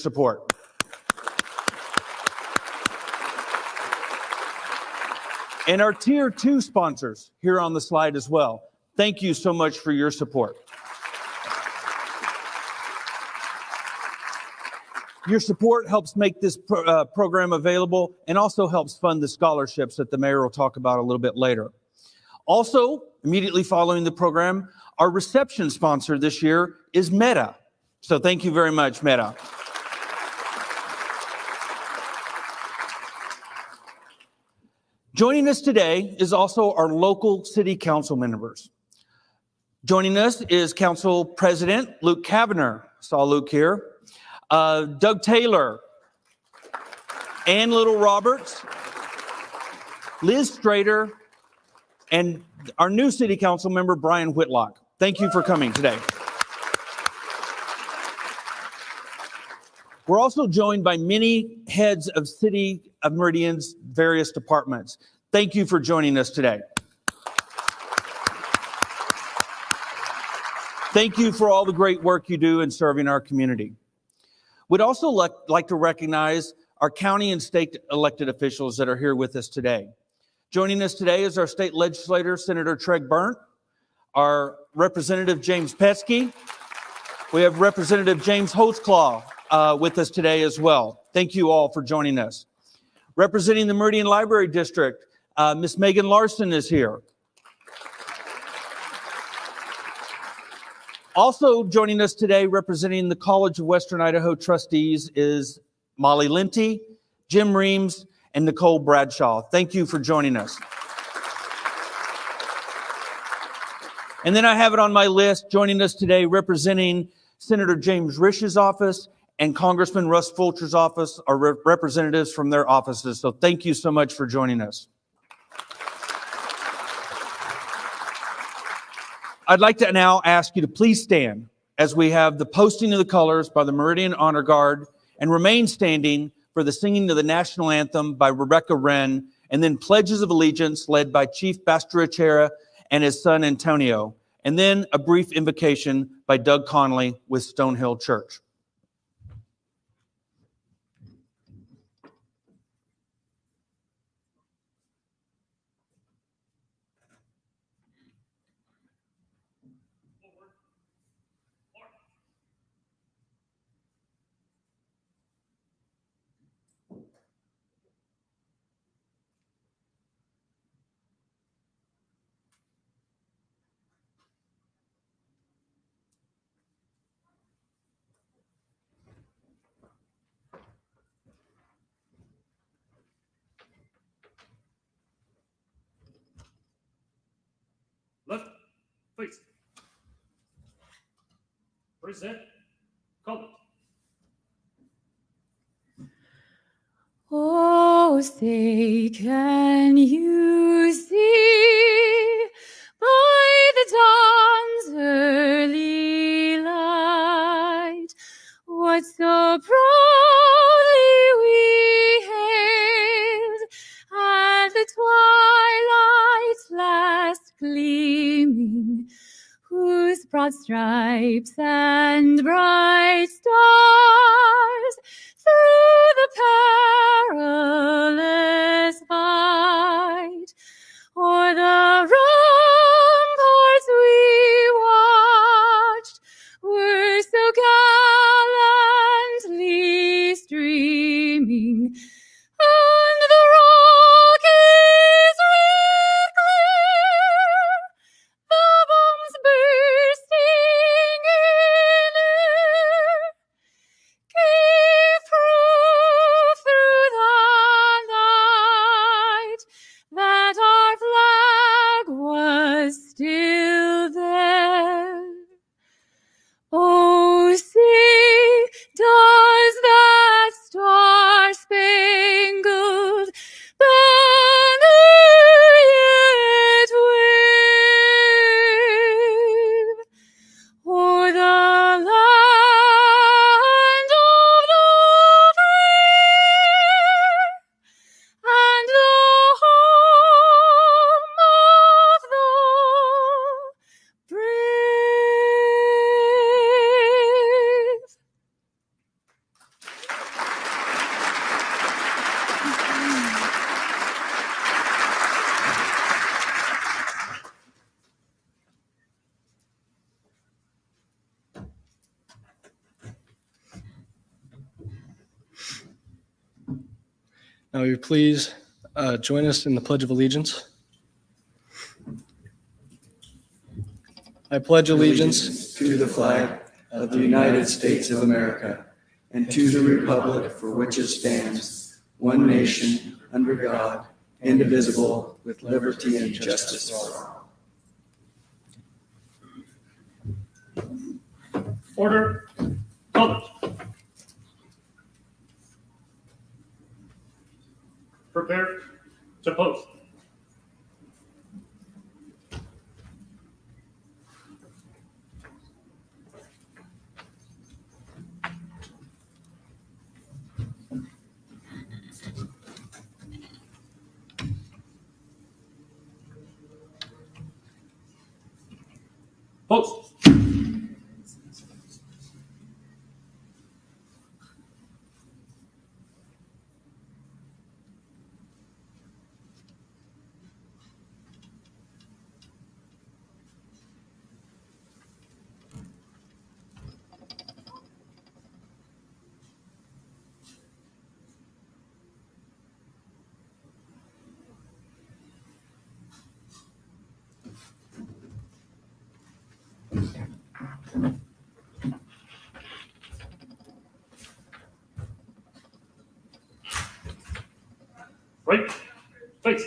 support. And our Tier 2 sponsors here on the slide as well. Thank you so much for your support. Your support helps make this program available and also helps fund the scholarships that the mayor will talk about a little bit later. Also, immediately following the program, our reception sponsor this year is Meta. So thank you very much, Meta. Joining us today is also our local city council members. Joining us is Council President Luke Kavanagh. Saw Luke here. Doug Taylor, Ann Little Roberts, Liz Strader, and our new city council member, Brian Whitlock. Thank you for coming today. We're also joined by many heads of City of Meridian's various departments. Thank you for joining us today. Thank you for all the great work you do in serving our community. We'd also like to recognize our county and state elected officials that are here with us today. Joining us today is our state legislator, Senator Treg Berndt, our Representative James Petsky. We have Representative James Holtzclaw with us today as well. Thank you all for joining us. Representing the Meridian Library District, Ms. Megan Larson is here. Also joining us today, representing the College of Western Idaho trustees, is Molly Linty, Jim Reams, and Nicole Bradshaw. Thank you for joining us. And then I have it on my list, joining us today, representing Senator James Risch's office and Congressman Russ Fulcher's office, are representatives from their offices. So thank you so much for joining us. I'd like to now ask you to please stand as we have the posting of the colors by the Meridian Honor Guard and remain standing for the singing of the national anthem by Rebecca Wren, and then pledges of allegiance led by Chief Bastarachera and his son Antonio, and then a brief invocation by Doug Conley with Stonehill Church. Left, face. Present, color. Oh, say, can you see by the dawn's early light what so proudly we hailed at the twilight's last gleaming, whose broad stripes and bright stars through the perilous fight o'er the ramparts we watched were so gallantly streaming, and the Rockies red clear, the bombs bursting in Now, will you please join us in the Pledge of Allegiance? I pledge allegiance to the flag of the United States of America and to the republic for which it stands, one nation, under God, indivisible, with liberty and justice for all. Order. College. Prepare to post. Post. Right, face.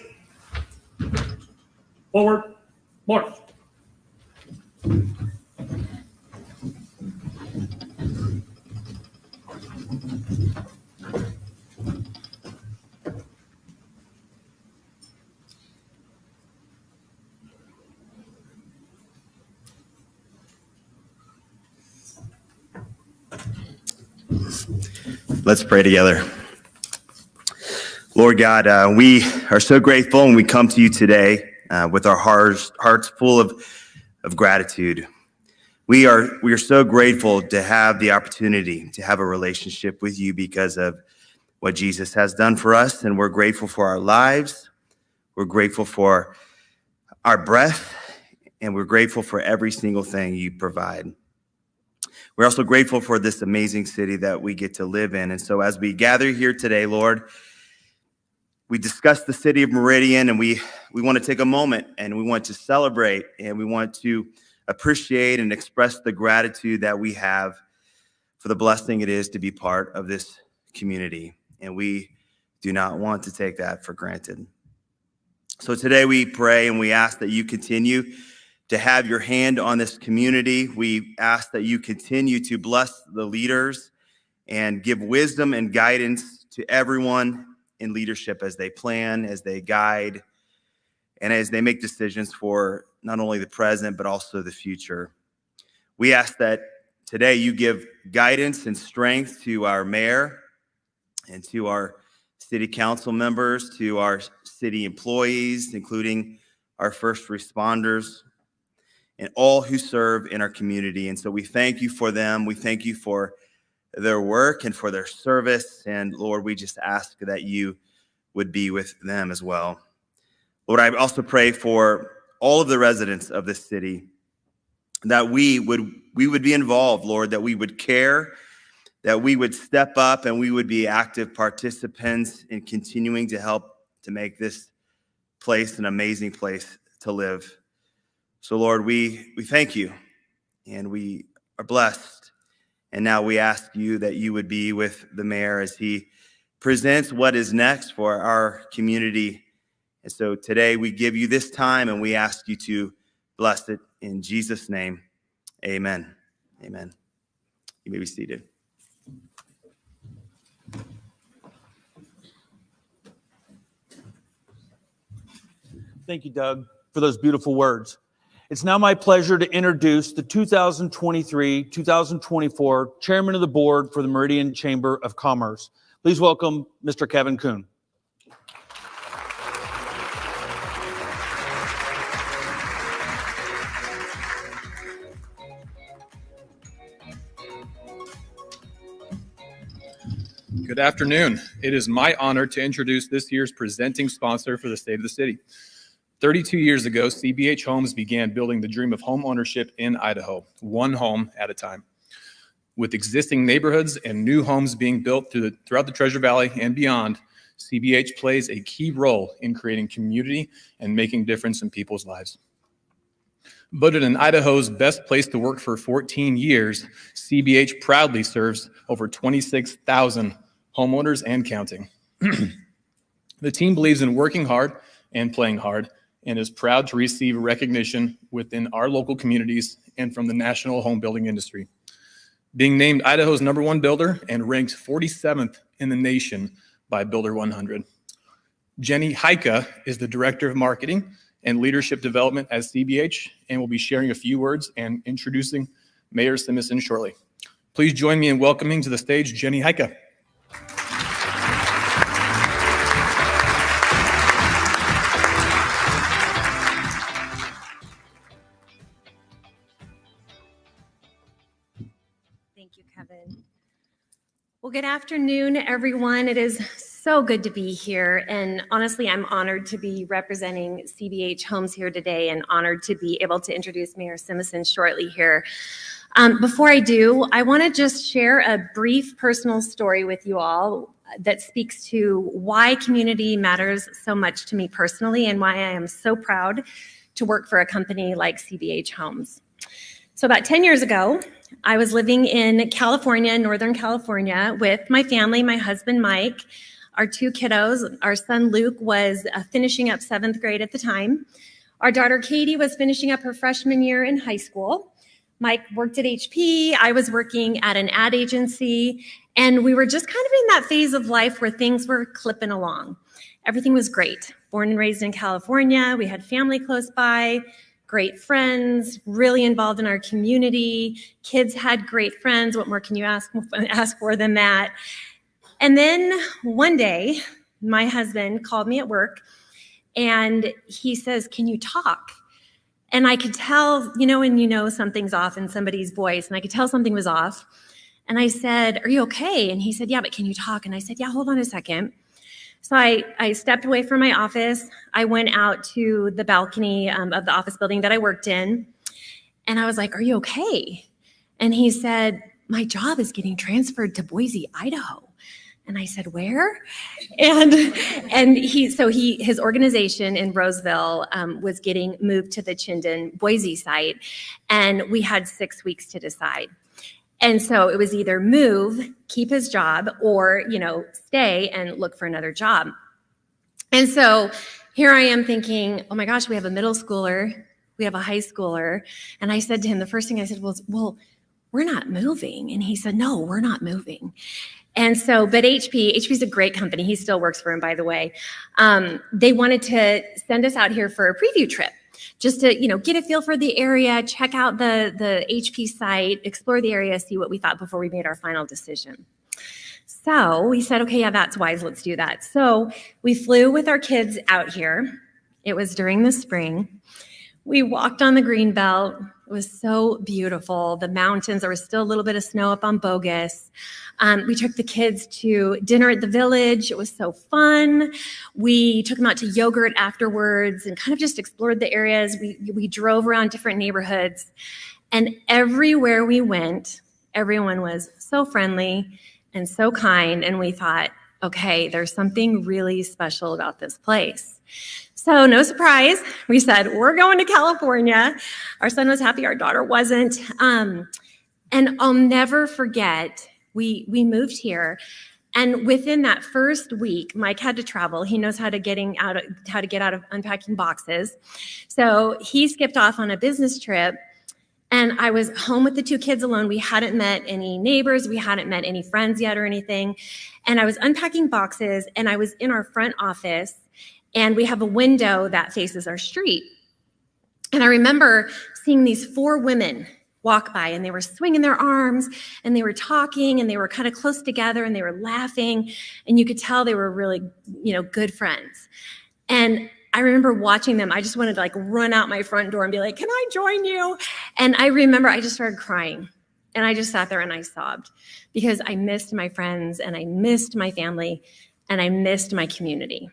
Forward, march. Let's pray together. Lord God, we are so grateful and we come to you today with our hearts full of gratitude. We are so grateful to have the opportunity to have a relationship with you because of what Jesus has done for us, and we're grateful for our lives. We're grateful for our breath, and we're grateful for every single thing you provide. We're also grateful for this amazing city that we get to live in. And so as we gather here today, Lord, we discuss the city of Meridian, and we want to take a moment and we want to celebrate and we want to appreciate and express the gratitude that we have for the blessing it is to be part of this community. And we do not want to take that for granted. So today we pray and we ask that you continue to have your hand on this community. We ask that you continue to bless the leaders and give wisdom and guidance to everyone in leadership as they plan, as they guide, and as they make decisions for not only the present, but also the future. We ask that today you give guidance and strength to our mayor and to our city council members, to our city employees, including our first responders, and all who serve in our community. And so we thank you for them. We thank you for their work and for their service. And Lord, we just ask that you would be with them as well. Lord, I also pray for all of the residents of this city, that we would be involved, Lord, that we would care, that we would step up, and we would be active participants in continuing to help to make this place an amazing place to live. So Lord, we thank you, and we are blessed. And now we ask you that you would be with the mayor as he presents what is next for our community. And so today we give you this time and we ask you to bless it in Jesus' name. Amen. Amen. You may be seated. Thank you, Doug, for those beautiful words. It's now my pleasure to introduce the 2023-2024 Chairman of the Board for the Meridian Chamber of Commerce. Please welcome Mr. Kevin Kuhn. Good afternoon. It is my honor to introduce this year's presenting sponsor for the State of the City. 32 years ago, CBH Homes began building the dream of home ownership in Idaho, one home at a time. With existing neighborhoods and new homes being built throughout the Treasure Valley and beyond, CBH plays a key role in creating community and making difference in people's lives. Voted in Idaho's best place to work for 14 years, CBH proudly serves over 26,000 homeowners and counting. The team believes in working hard and playing hard and is proud to receive recognition within our local communities and from the national home building industry. Being named Idaho's #1 builder and ranked 47th in the nation by Builder 100. Jenny Heike is the Director of Marketing and Leadership Development at CBH and will be sharing a few words and introducing Mayor Simison shortly. Please join me in welcoming to the stage Jenny Heike. Thank you, Kevin. Well, good afternoon, everyone. It is so good to be here. And honestly, I'm honored to be representing CBH Homes here today and honored to be able to introduce Mayor Simison shortly here. Before I do, I want to just share a brief personal story with you all that speaks to why community matters so much to me personally and why I am so proud to work for a company like CBH Homes. So about 10 years ago, I was living in California, Northern California, with my family, my husband, Mike, our 2 kiddos. Our son, Luke, was finishing up 7th grade at the time. Our daughter, Katie, was finishing up her freshman year in high school. Mike worked at HP. I was working at an ad agency. And we were just kind of in that phase of life where things were clipping along. Everything was great. Born and raised in California. We had family close by. Great friends, really involved in our community. Kids had great friends. What more can you ask for than that? And then one day, my husband called me at work and he says, "Can you talk?" And I could tell, when something's off in somebody's voice, and I could tell something was off. And I said, "Are you okay?" And he said, "Yeah, but can you talk?" And I said, "Yeah, hold on a second." So I stepped away from my office. I went out to the balcony of the office building that I worked in. And I was like, "Are you okay?" And he said, "My job is getting transferred to Boise, Idaho." And I said, "Where?" And his organization in Roseville was getting moved to the Chinden, Boise site. And we had 6 weeks to decide. And so it was either move, keep his job, or, stay and look for another job. And so here I am thinking, oh my gosh, we have a middle schooler, we have a high schooler. And I said to him, the first thing I said was, "Well, we're not moving." And he said, "No, we're not moving." And so, but HP's a great company. He still works for him, by the way. They wanted to send us out here for a preview trip. Just to, get a feel for the area, check out the HP site, explore the area, see what we thought before we made our final decision. So we said, okay, yeah, that's wise. Let's do that. So we flew with our kids out here. It was during the spring. We walked on the Greenbelt. It was so beautiful. The mountains, there was still a little bit of snow up on Bogus. We took the kids to dinner at the village. It was so fun. We took them out to yogurt afterwards and kind of just explored the areas. We drove around different neighborhoods. And everywhere we went, everyone was so friendly and so kind. And we thought, okay, there's something really special about this place. So no surprise, we said, we're going to California. Our son was happy, our daughter wasn't. And I'll never forget, we moved here. And within that first week, Mike had to travel. He knows how to get out of unpacking boxes. So he skipped off on a business trip. And I was home with the 2 kids alone. We hadn't met any neighbors. We hadn't met any friends yet or anything. And I was unpacking boxes and I was in our front office. And we have a window that faces our street. And I remember seeing these 4 women walk by and they were swinging their arms and they were talking and they were kind of close together and they were laughing. And you could tell they were really, good friends. And I remember watching them. I just wanted to run out my front door and be like, "Can I join you?" And I remember I just started crying. And I just sat there and I sobbed because I missed my friends and I missed my family and I missed my community.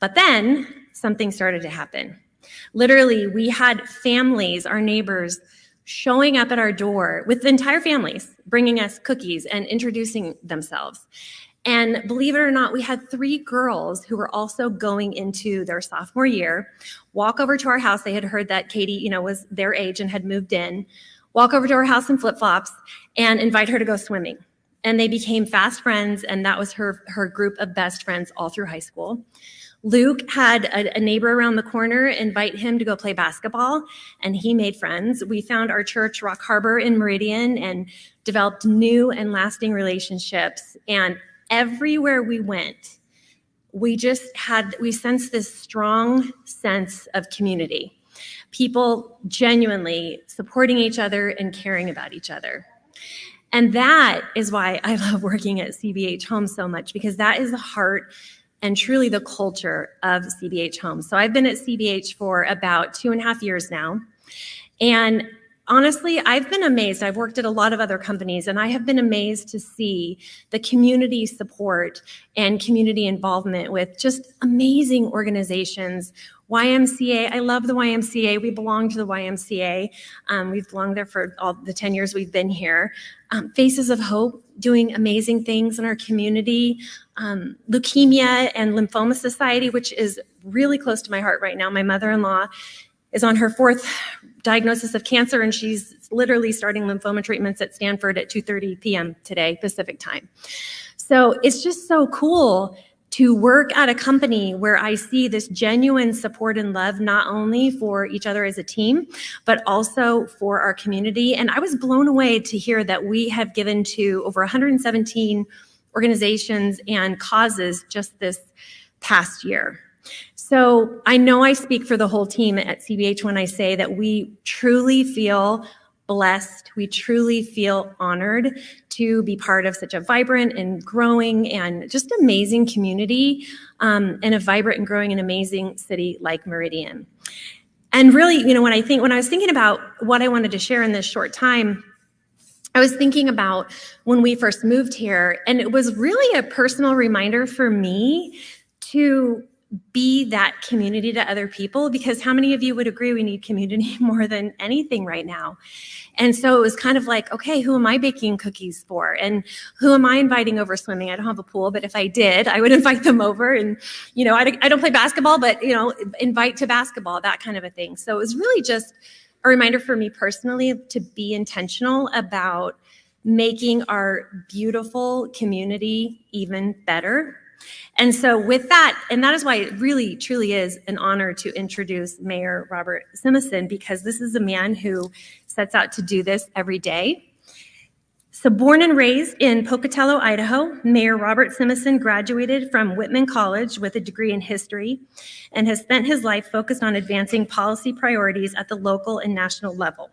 But then something started to happen. Literally, we had families, our neighbors, showing up at our door with entire families, bringing us cookies and introducing themselves. And believe it or not, we had 3 girls who were also going into their sophomore year walk over to our house. They had heard that Katie, was their age and had moved in, walk over to our house in flip-flops and invite her to go swimming. And they became fast friends, and that was her group of best friends all through high school. Luke had a neighbor around the corner invite him to go play basketball, and he made friends. We found our church, Rock Harbor in Meridian, and developed new and lasting relationships. And everywhere we went, we sensed this strong sense of community. People genuinely supporting each other and caring about each other. And that is why I love working at CBH Homes so much, because that is the heart and truly the culture of CBH Homes. So I've been at CBH for about 2.5 years now. And honestly, I've been amazed. I've worked at a lot of other companies, and I have been amazed to see the community support and community involvement with just amazing organizations. YMCA, I love the YMCA. We belong to the YMCA. We've belonged there for all the 10 years we've been here. Faces of Hope, doing amazing things in our community. Leukemia and Lymphoma Society, which is really close to my heart right now. My mother-in-law is on her 4th diagnosis of cancer, and she's literally starting lymphoma treatments at Stanford at 2:30 p.m. today, Pacific time. So it's just so cool to work at a company where I see this genuine support and love, not only for each other as a team, but also for our community. And I was blown away to hear that we have given to over 117 organizations and causes just this past year. So I know I speak for the whole team at CBH when I say that we truly feel blessed. We truly feel honored to be part of such a vibrant and growing and just amazing community, and a vibrant and growing and amazing city like Meridian. And really, when I was thinking about what I wanted to share in this short time, I was thinking about when we first moved here, and it was really a personal reminder for me to be that community to other people, because how many of you would agree we need community more than anything right now? And so it was kind of like, okay, who am I baking cookies for? And who am I inviting over swimming? I don't have a pool, but if I did, I would invite them over. And, I don't play basketball, but, invite to basketball, that kind of a thing. So it was really just a reminder for me personally to be intentional about making our beautiful community even better. And so with that, and that is why it really, truly is an honor to introduce Mayor Robert Simison, because this is a man who sets out to do this every day. So born and raised in Pocatello, Idaho, Mayor Robert Simison graduated from Whitman College with a degree in history and has spent his life focused on advancing policy priorities at the local and national level.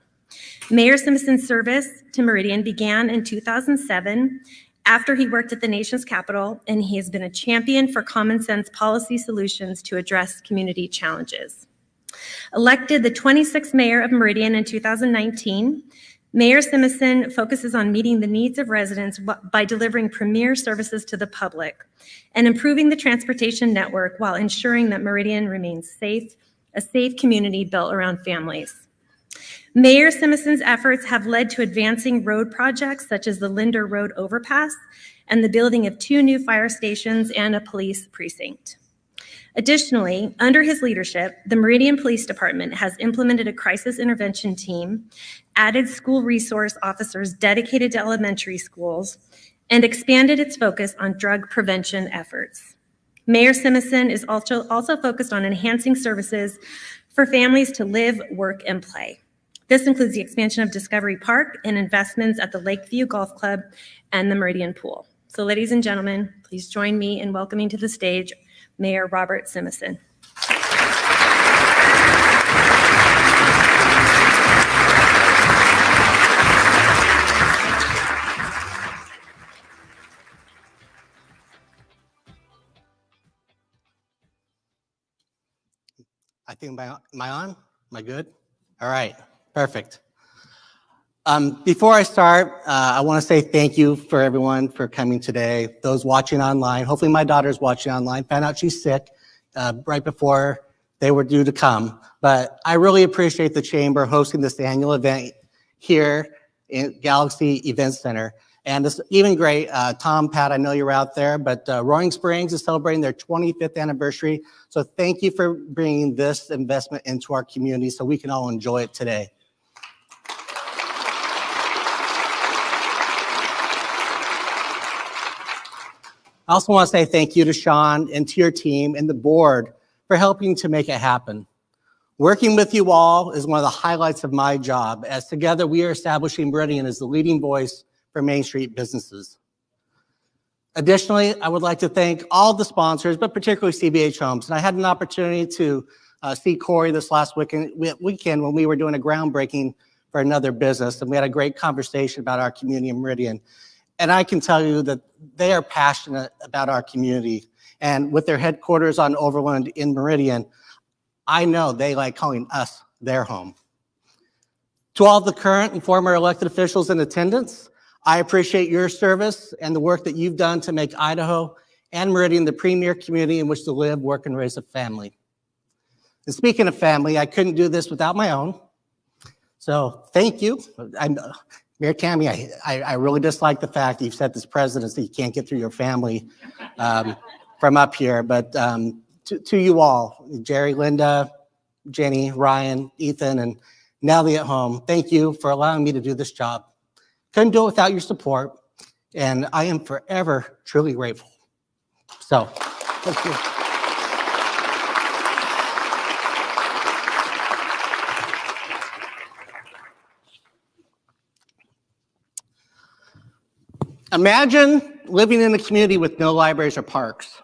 Mayor Simison's service to Meridian began in 2007 after he worked at the nation's capital, and he has been a champion for common sense policy solutions to address community challenges. Elected the 26th mayor of Meridian in 2019, Mayor Simison focuses on meeting the needs of residents by delivering premier services to the public and improving the transportation network while ensuring that Meridian remains safe, a safe community built around families. Mayor Simison's efforts have led to advancing road projects such as the Linder Road overpass and the building of 2 new fire stations and a police precinct. Additionally, under his leadership, the Meridian Police Department has implemented a crisis intervention team, added school resource officers dedicated to elementary schools, and expanded its focus on drug prevention efforts. Mayor Simison is also focused on enhancing services for families to live, work, and play. This includes the expansion of Discovery Park and investments at the Lakeview Golf Club and the Meridian Pool. So ladies and gentlemen, please join me in welcoming to the stage Mayor Robert Simison. I think, am I on? Am I good? All right. Perfect. Before I start, I want to say thank you for everyone for coming today. Those watching online, hopefully my daughter's watching online, found out she's sick right before they were due to come. But I really appreciate the Chamber hosting this annual event here in Galaxy Event Center. And it's even great, Tom, Pat, I know you're out there, but Roaring Springs is celebrating their 25th anniversary. So thank you for bringing this investment into our community so we can all enjoy it today. I also want to say thank you to Sean and to your team and the board for helping to make it happen. Working with you all is one of the highlights of my job, as together we are establishing Meridian as the leading voice for Main Street businesses. Additionally, I would like to thank all the sponsors, but particularly CBH Homes. And I had an opportunity to see Corey this last weekend when we were doing a groundbreaking for another business, and we had a great conversation about our community in Meridian. And I can tell you that they are passionate about our community. And with their headquarters on Overland in Meridian, I know they like calling us their home. To all the current and former elected officials in attendance, I appreciate your service and the work that you've done to make Idaho and Meridian the premier community in which to live, work, and raise a family. And speaking of family, I couldn't do this without my own. So thank you. Mayor Tammy, I really dislike the fact that you've set this precedent that you can't get through your family from up here. But to you all, Jerry, Linda, Jenny, Ryan, Ethan, and Nellie at home, thank you for allowing me to do this job. Couldn't do it without your support, and I am forever truly grateful. So, thank you. Imagine living in a community with no libraries or parks.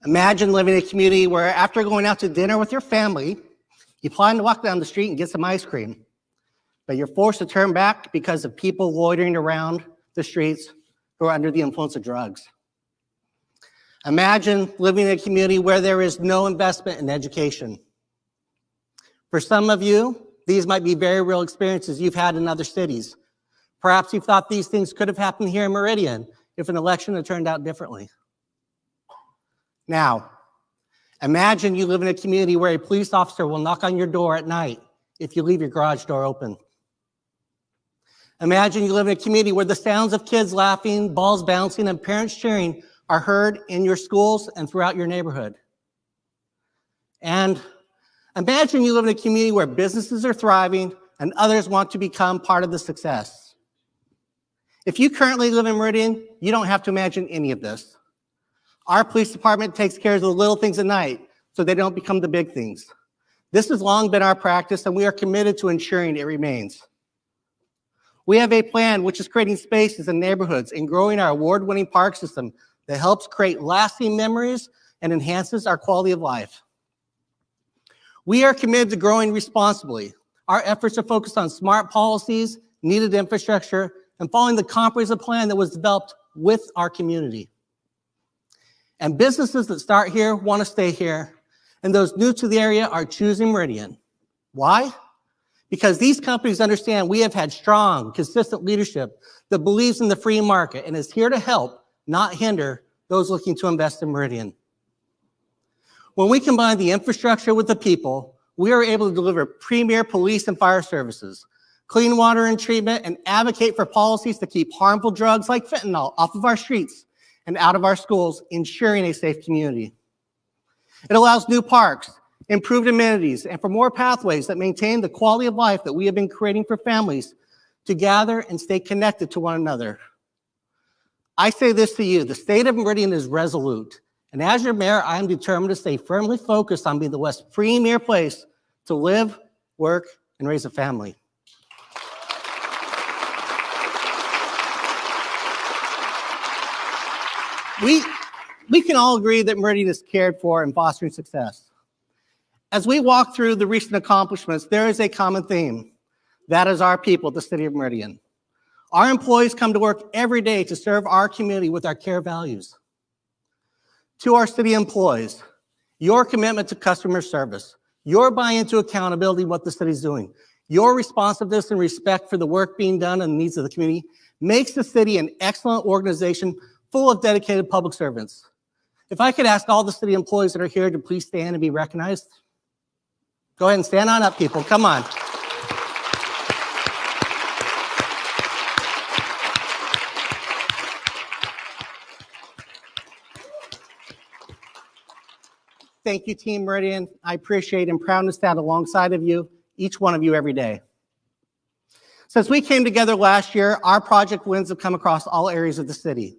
Imagine living in a community where after going out to dinner with your family, you plan to walk down the street and get some ice cream, but you're forced to turn back because of people loitering around the streets who are under the influence of drugs. Imagine living in a community where there is no investment in education. For some of you, these might be very real experiences you've had in other cities. Perhaps you thought these things could have happened here in Meridian if an election had turned out differently. Now, imagine you live in a community where a police officer will knock on your door at night if you leave your garage door open. Imagine you live in a community where the sounds of kids laughing, balls bouncing, and parents cheering are heard in your schools and throughout your neighborhood. And imagine you live in a community where businesses are thriving and others want to become part of the success. If you currently live in Meridian, you don't have to imagine any of this. Our police department takes care of the little things at night so they don't become the big things. This has long been our practice, and we are committed to ensuring it remains. We have a plan which is creating spaces in neighborhoods and growing our award-winning park system that helps create lasting memories and enhances our quality of life. We are committed to growing responsibly. Our efforts are focused on smart policies, needed infrastructure, and following the comprehensive plan that was developed with our community. And businesses that start here want to stay here, and those new to the area are choosing Meridian. Why? Because these companies understand we have had strong, consistent leadership that believes in the free market and is here to help, not hinder, those looking to invest in Meridian. When we combine the infrastructure with the people, we are able to deliver premier police and fire services, clean water and treatment, and advocate for policies to keep harmful drugs like fentanyl off of our streets and out of our schools, ensuring a safe community. It allows new parks, improved amenities, and for more pathways that maintain the quality of life that we have been creating for families to gather and stay connected to one another. I say this to you, the state of Meridian is resolute, and as your mayor, I am determined to stay firmly focused on being the West's premier place to live, work, and raise a family. We can all agree that Meridian is cared for and fostering success. As we walk through the recent accomplishments, there is a common theme. That is our people at the City of Meridian. Our employees come to work every day to serve our community with our care values. To our city employees, your commitment to customer service, your buy-in to accountability, what the city is doing, your responsiveness and respect for the work being done and the needs of the community makes the city an excellent organization full of dedicated public servants. If I could ask all the city employees that are here to please stand and be recognized. Go ahead and stand on up, people. Come on. thank you, Team Meridian. I appreciate and proud to stand alongside of you, each one of you every day. Since we came together last year, our project wins have come across all areas of the city.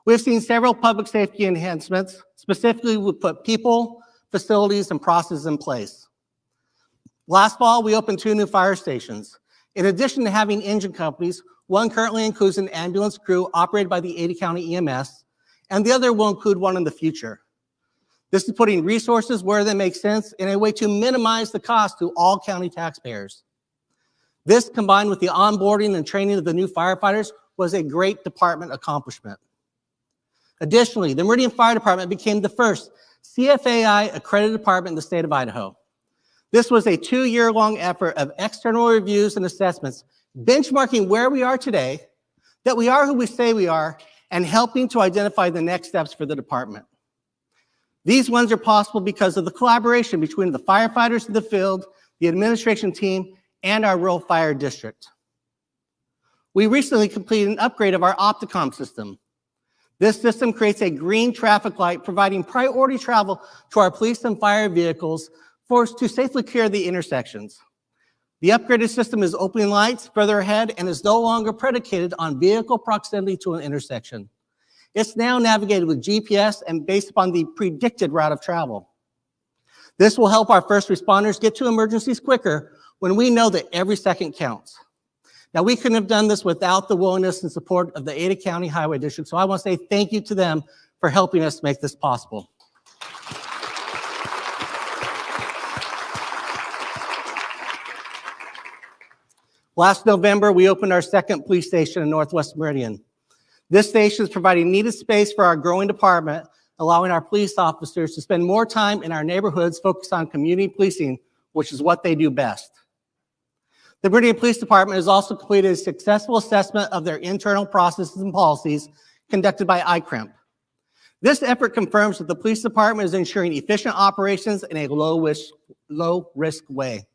We've seen several public safety enhancements. Specifically, we put people, facilities, and processes in place. Last fall, we opened 2 new fire stations. In addition to having engine companies, one currently includes an ambulance crew operated by the Ada County EMS, and the other will include one in the future. This is putting resources where they make sense in a way to minimize the cost to all county taxpayers. This, combined with the onboarding and training of the new firefighters, was a great department accomplishment. Additionally, the Meridian Fire Department became the first CFAI accredited department in the state of Idaho. This was a 2-year-long effort of external reviews and assessments, benchmarking where we are today, that we are who we say we are, and helping to identify the next steps for the department. These ones are possible because of the collaboration between the firefighters in the field, the administration team, and our rural fire district. We recently completed an upgrade of our Opticom system. This system creates a green traffic light, providing priority travel to our police and fire vehicles to safely clear the intersections. The upgraded system is opening lights further ahead and is no longer predicated on vehicle proximity to an intersection. It's now navigated with GPS and based upon the predicted route of travel. This will help our first responders get to emergencies quicker when we know that every second counts. Now, we couldn't have done this without the willingness and support of the Ada County Highway District, so I want to say thank you to them for helping us make this possible. Last November, we opened our second police station in Northwest Meridian. This station is providing needed space for our growing department, allowing our police officers to spend more time in our neighborhoods focused on community policing, which is what they do best. The Meridian Police Department has also completed a successful assessment of their internal processes and policies conducted by ICRIMP. This effort confirms that the police department is ensuring efficient operations in a low-risk way.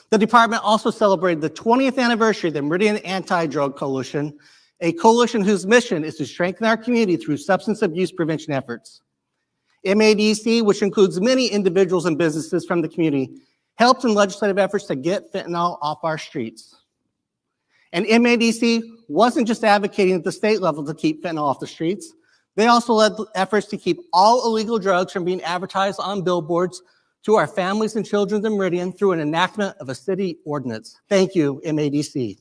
The department also celebrated the 20th anniversary of the Meridian Anti-Drug Coalition, a coalition whose mission is to strengthen our community through substance abuse prevention efforts. MADC, which includes many individuals and businesses from the community, helped in legislative efforts to get fentanyl off our streets. And MADC wasn't just advocating at the state level to keep fentanyl off the streets. They also led efforts to keep all illegal drugs from being advertised on billboards to our families and children in Meridian through an enactment of a city ordinance. Thank you, MADC.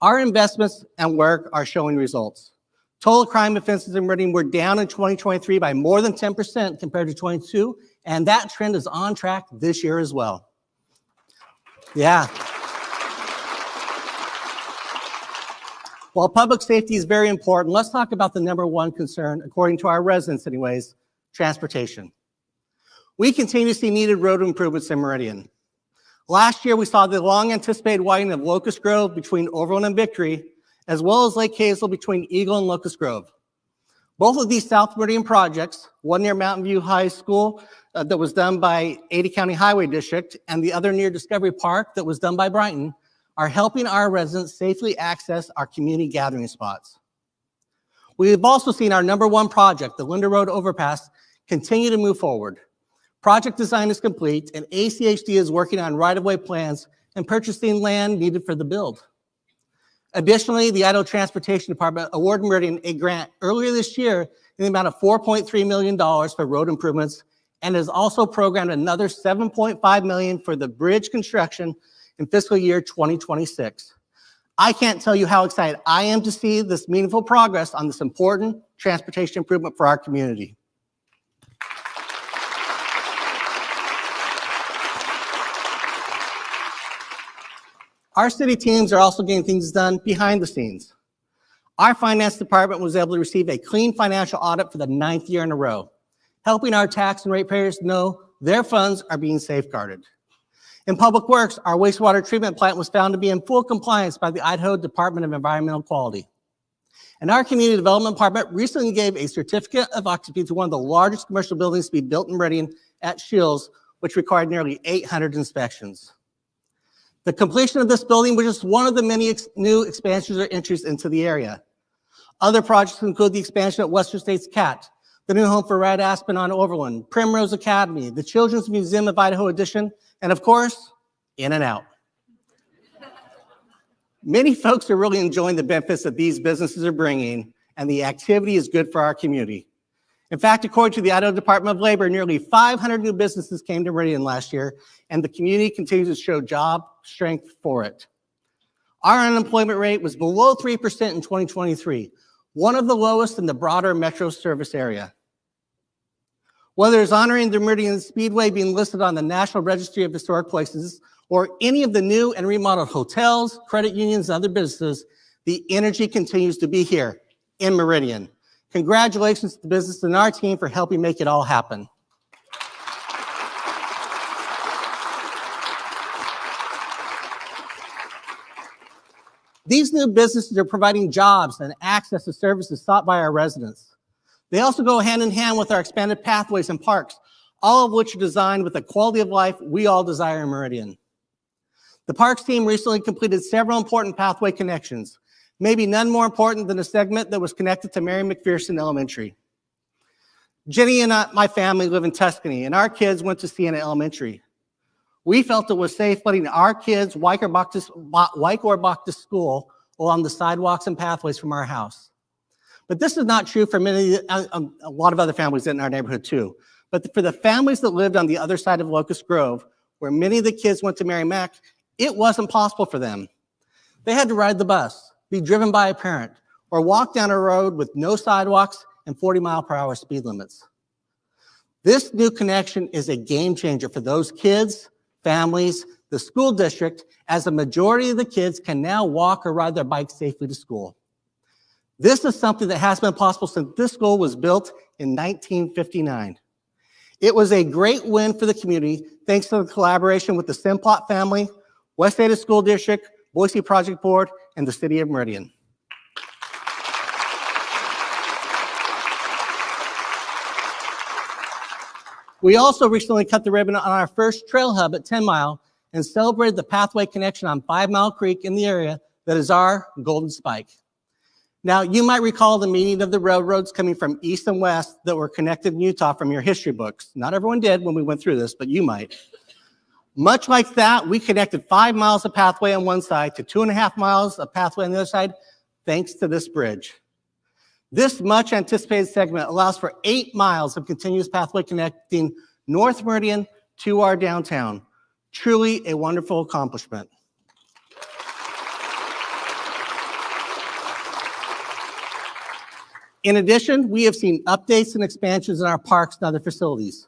Our investments and work are showing results. Total crime offenses in Meridian were down in 2023 by more than 10% compared to 22, and that trend is on track this year as well. Yeah. While public safety is very important, let's talk about the #1 concern, according to our residents anyways, transportation. We continue to see needed road improvements in Meridian. Last year, we saw the long-anticipated widening of Locust Grove between Overland and Victory, as well as Lake Hazel between Eagle and Locust Grove. Both of these South Meridian projects, one near Mountain View High School that was done by Ada County Highway District, and the other near Discovery Park that was done by Brighton, are helping our residents safely access our community gathering spots. We have also seen our #1 project, the Linda Road Overpass, continue to move forward. Project design is complete, and ACHD is working on right-of-way plans and purchasing land needed for the build. Additionally, the Idaho Transportation Department awarded Meridian a grant earlier this year in the amount of $4.3 million for road improvements, and has also programmed another $7.5 million for the bridge construction in fiscal year 2026. I can't tell you how excited I am to see this meaningful progress on this important transportation improvement for our community. Our city teams are also getting things done behind the scenes. Our finance department was able to receive a clean financial audit for the 9th year in a row, helping our tax and ratepayers know their funds are being safeguarded. In Public Works, our wastewater treatment plant was found to be in full compliance by the Idaho Department of Environmental Quality. And our community development department recently gave a certificate of occupancy to one of the largest commercial buildings to be built in Meridian at Shields, which required nearly 800 inspections. The completion of this building was just one of the many new expansions or entries into the area. Other projects include the expansion at Western States CAT, the new home for Red Aspen on Overland, Primrose Academy, the Children's Museum of Idaho Edition, and of course, In-N-Out. Many folks are really enjoying the benefits that these businesses are bringing, and the activity is good for our community. In fact, according to the Idaho Department of Labor, nearly 500 new businesses came to Meridian last year, and the community continues to show job strength for it. Our unemployment rate was below 3% in 2023, one of the lowest in the broader metro service area. Whether it's honoring the Meridian Speedway being listed on the National Registry of Historic Places, or any of the new and remodeled hotels, credit unions, and other businesses, the energy continues to be here in Meridian. Congratulations to the business and our team for helping make it all happen. These new businesses are providing jobs and access to services sought by our residents. They also go hand in hand with our expanded pathways and parks, all of which are designed with the quality of life we all desire in Meridian. The parks team recently completed several important pathway connections, maybe none more important than a segment that was connected to Mary McPherson Elementary. Jenny and my family live in Tuscany, and our kids went to Siena Elementary. We felt it was safe letting our kids walk or walk to school along the sidewalks and pathways from our house. But this is not true for a lot of other families in our neighborhood too. But for the families that lived on the other side of Locust Grove, where many of the kids went to Mary Mac, it wasn't possible for them. They had to ride the bus, be driven by a parent, or walk down a road with no sidewalks and 40-mile-per-hour speed limits. This new connection is a game changer for those kids, families, the school district, as a majority of the kids can now walk or ride their bikes safely to school. This is something that has been possible since this school was built in 1959. It was a great win for the community thanks to the collaboration with the Simplot family, West Ada School District, Boise Project Board, and the City of Meridian. We also recently cut the ribbon on our first trail hub at 10 Mile and celebrated the pathway connection on 5 Mile Creek in the area that is our Golden Spike. Now, you might recall the meaning of the railroads coming from east and west that were connected in Utah from your history books. Not everyone did when we went through this, but you might. Much like that, we connected 5 miles of pathway on one side to 2.5 miles of pathway on the other side, thanks to this bridge. This much anticipated segment allows for 8 miles of continuous pathway connecting North Meridian to our downtown. Truly a wonderful accomplishment. In addition, we have seen updates and expansions in our parks and other facilities.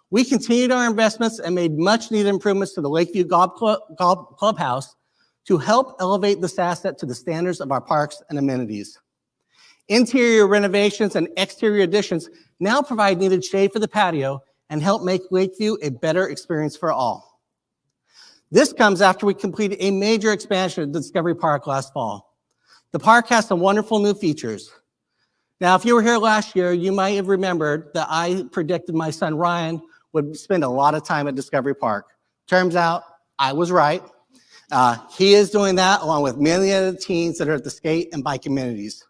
We continued our investments and made much-needed improvements to the Lakeview Golf Clubhouse to help elevate this asset to the standards of our parks and amenities. Interior renovations and exterior additions now provide needed shade for the patio and help make Lakeview a better experience for all. This comes after we completed a major expansion at Discovery Park last fall. The park has some wonderful new features. Now, if you were here last year, you might have remembered that I predicted my son Ryan would spend a lot of time at Discovery Park. Turns out I was right. He is doing that along with many other teens that are at the skate and bike amenities.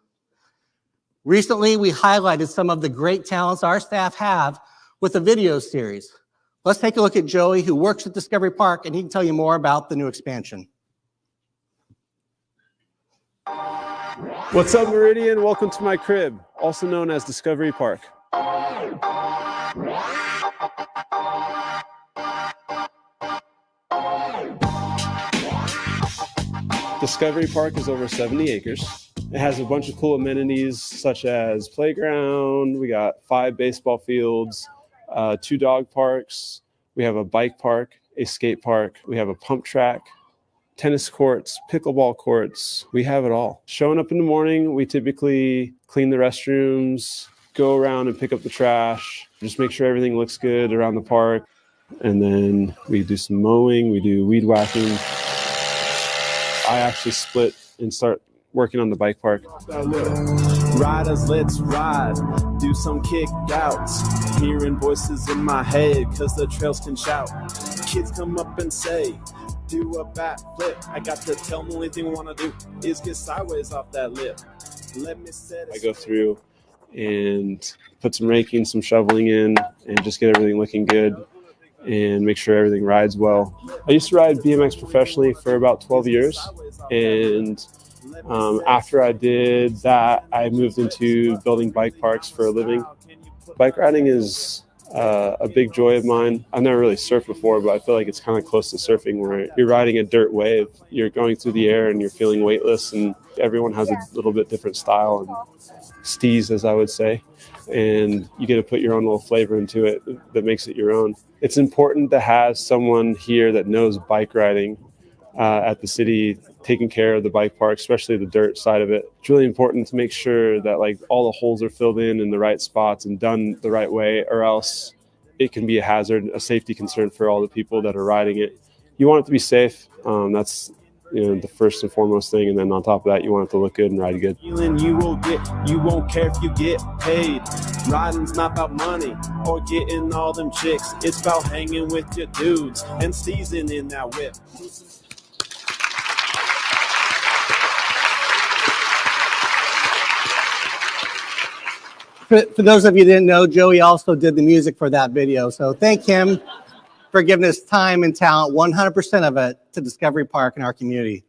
Recently, we highlighted some of the great talents our staff have with a video series. Let's take a look at Joey, who works at Discovery Park, and he can tell you more about the new expansion. What's up, Meridian? Welcome to my crib, also known as Discovery Park. Discovery Park is over 70 acres. It has a bunch of cool amenities such as playground. We got 5 baseball fields, 2 dog parks. We have a bike park, a skate park. We have a pump track, tennis courts, pickleball courts. We have it all. Showing up in the morning, we typically clean the restrooms, go around and pick up the trash, just make sure everything looks good around the park. And then we do some mowing, we do weed whacking. I actually split and start working on the bike park. Riders, let's ride, do some kick outs. Hearing voices in my head, cause the trails can shout. Kids come up and say, do a backflip. I got to tell them, only thing I want to do is get sideways off that lip. Let me set it. I go through and put some raking, some shoveling in, and just get everything looking good and make sure everything rides well. I used to ride BMX professionally for about 12 years, and after I did that, I moved into building bike parks for a living. Bike riding is a big joy of mine. I've never really surfed before, but I feel like it's kind of close to surfing, where you're riding a dirt wave. You're going through the air and you're feeling weightless, and everyone has a little bit different style and steez, as I would say, and you get to put your own little flavor into it that makes it your own. It's important to have someone here that knows bike riding at the city, taking care of the bike park, especially the dirt side of it. It's really important to make sure that like all the holes are filled in the right spots and done the right way, or else it can be a hazard, a safety concern for all the people that are riding it. You want it to be safe. That's the first and foremost thing, and then on top of that, you want it to look good and ride good. You won't care if you get paid. Riding's not about money or getting all them chicks. It's about hanging with your dudes and seasoning in that whip. For those of you who didn't know, Joey also did the music for that video. So thank him for giving us time and talent, 100% of it, to Discovery Park and our community.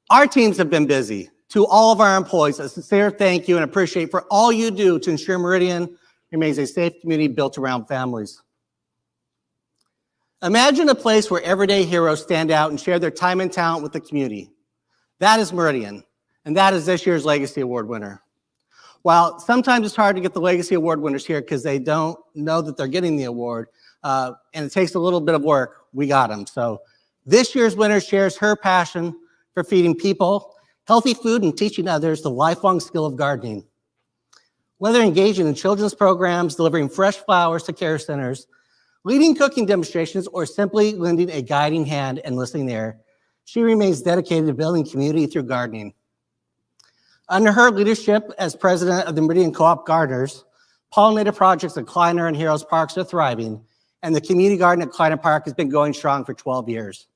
Our teams have been busy. To all of our employees, a sincere thank you and appreciate for all you do to ensure Meridian remains a safe community built around families. Imagine a place where everyday heroes stand out and share their time and talent with the community. That is Meridian, and that is this year's Legacy Award winner. While sometimes it's hard to get the Legacy Award winners here because they don't know that they're getting the award, and it takes a little bit of work, we got them. So this year's winner shares her passion for feeding people healthy food and teaching others the lifelong skill of gardening. Whether engaging in children's programs, delivering fresh flowers to care centers, leading cooking demonstrations, or simply lending a guiding hand and listening ear, she remains dedicated to building community through gardening. Under her leadership as president of the Meridian Co-op Gardeners, pollinator projects at Kleiner and Heroes Parks are thriving, and the community garden at Kleiner Park has been going strong for 12 years.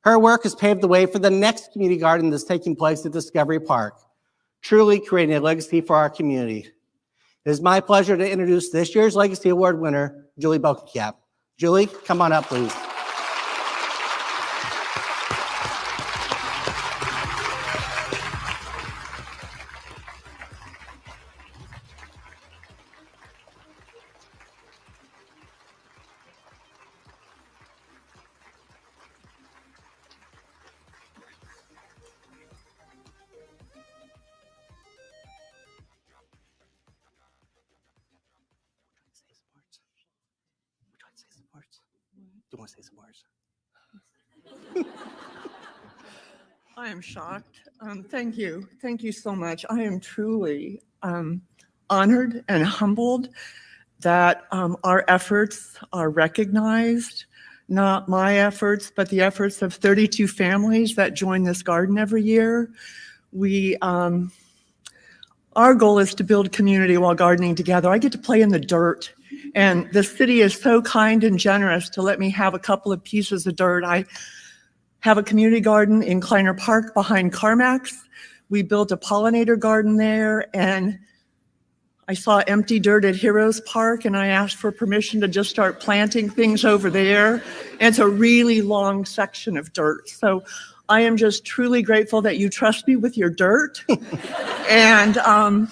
Her work has paved the way for the next community garden that's taking place at Discovery Park, truly creating a legacy for our community. It is my pleasure to introduce this year's Legacy Award winner, Julie Bokenkamp. Julie, come on up, please. Do you want to say some words? I am shocked. Thank you. Thank you so much. I am truly honored and humbled that our efforts are recognized, not my efforts, but the efforts of 32 families that join this garden every year. Our goal is to build community while gardening together. I get to play in the dirt. And the city is so kind and generous to let me have a couple of pieces of dirt. I have a community garden in Kleiner Park behind CarMax. We built a pollinator garden there, and I saw empty dirt at Heroes Park, and I asked for permission to just start planting things over there. And it's a really long section of dirt. So I am just truly grateful that you trust me with your dirt. And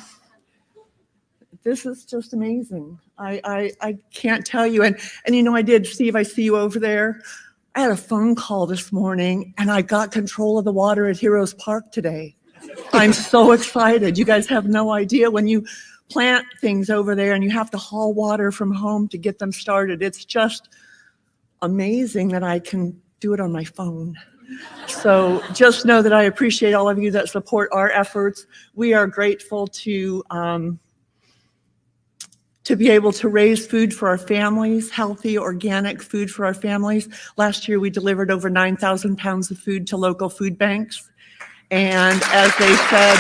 this is just amazing. I can't tell you. And I did, Steve, I see you over there. I had a phone call this morning, and I got control of the water at Heroes Park today. I'm so excited. You guys have no idea when you plant things over there and you have to haul water from home to get them started. It's just amazing that I can do it on my phone. So just know that I appreciate all of you that support our efforts. We are grateful to be able to raise food for our families, healthy, organic food for our families. Last year, we delivered over 9,000 pounds of food to local food banks. And as they said,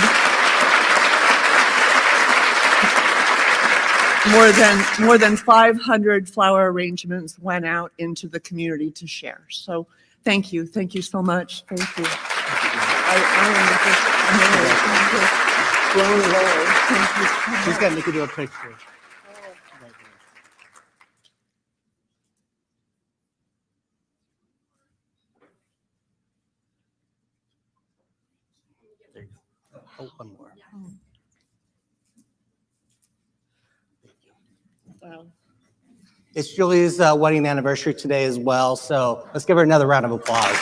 more than 500 flower arrangements went out into the community to share. So thank you so much. Thank you. I am just blown away. Thank you so much. She's got to make you do a picture. There you go. Oh, one more. Wow. It's Julie's wedding anniversary today as well, so let's give her another round of applause.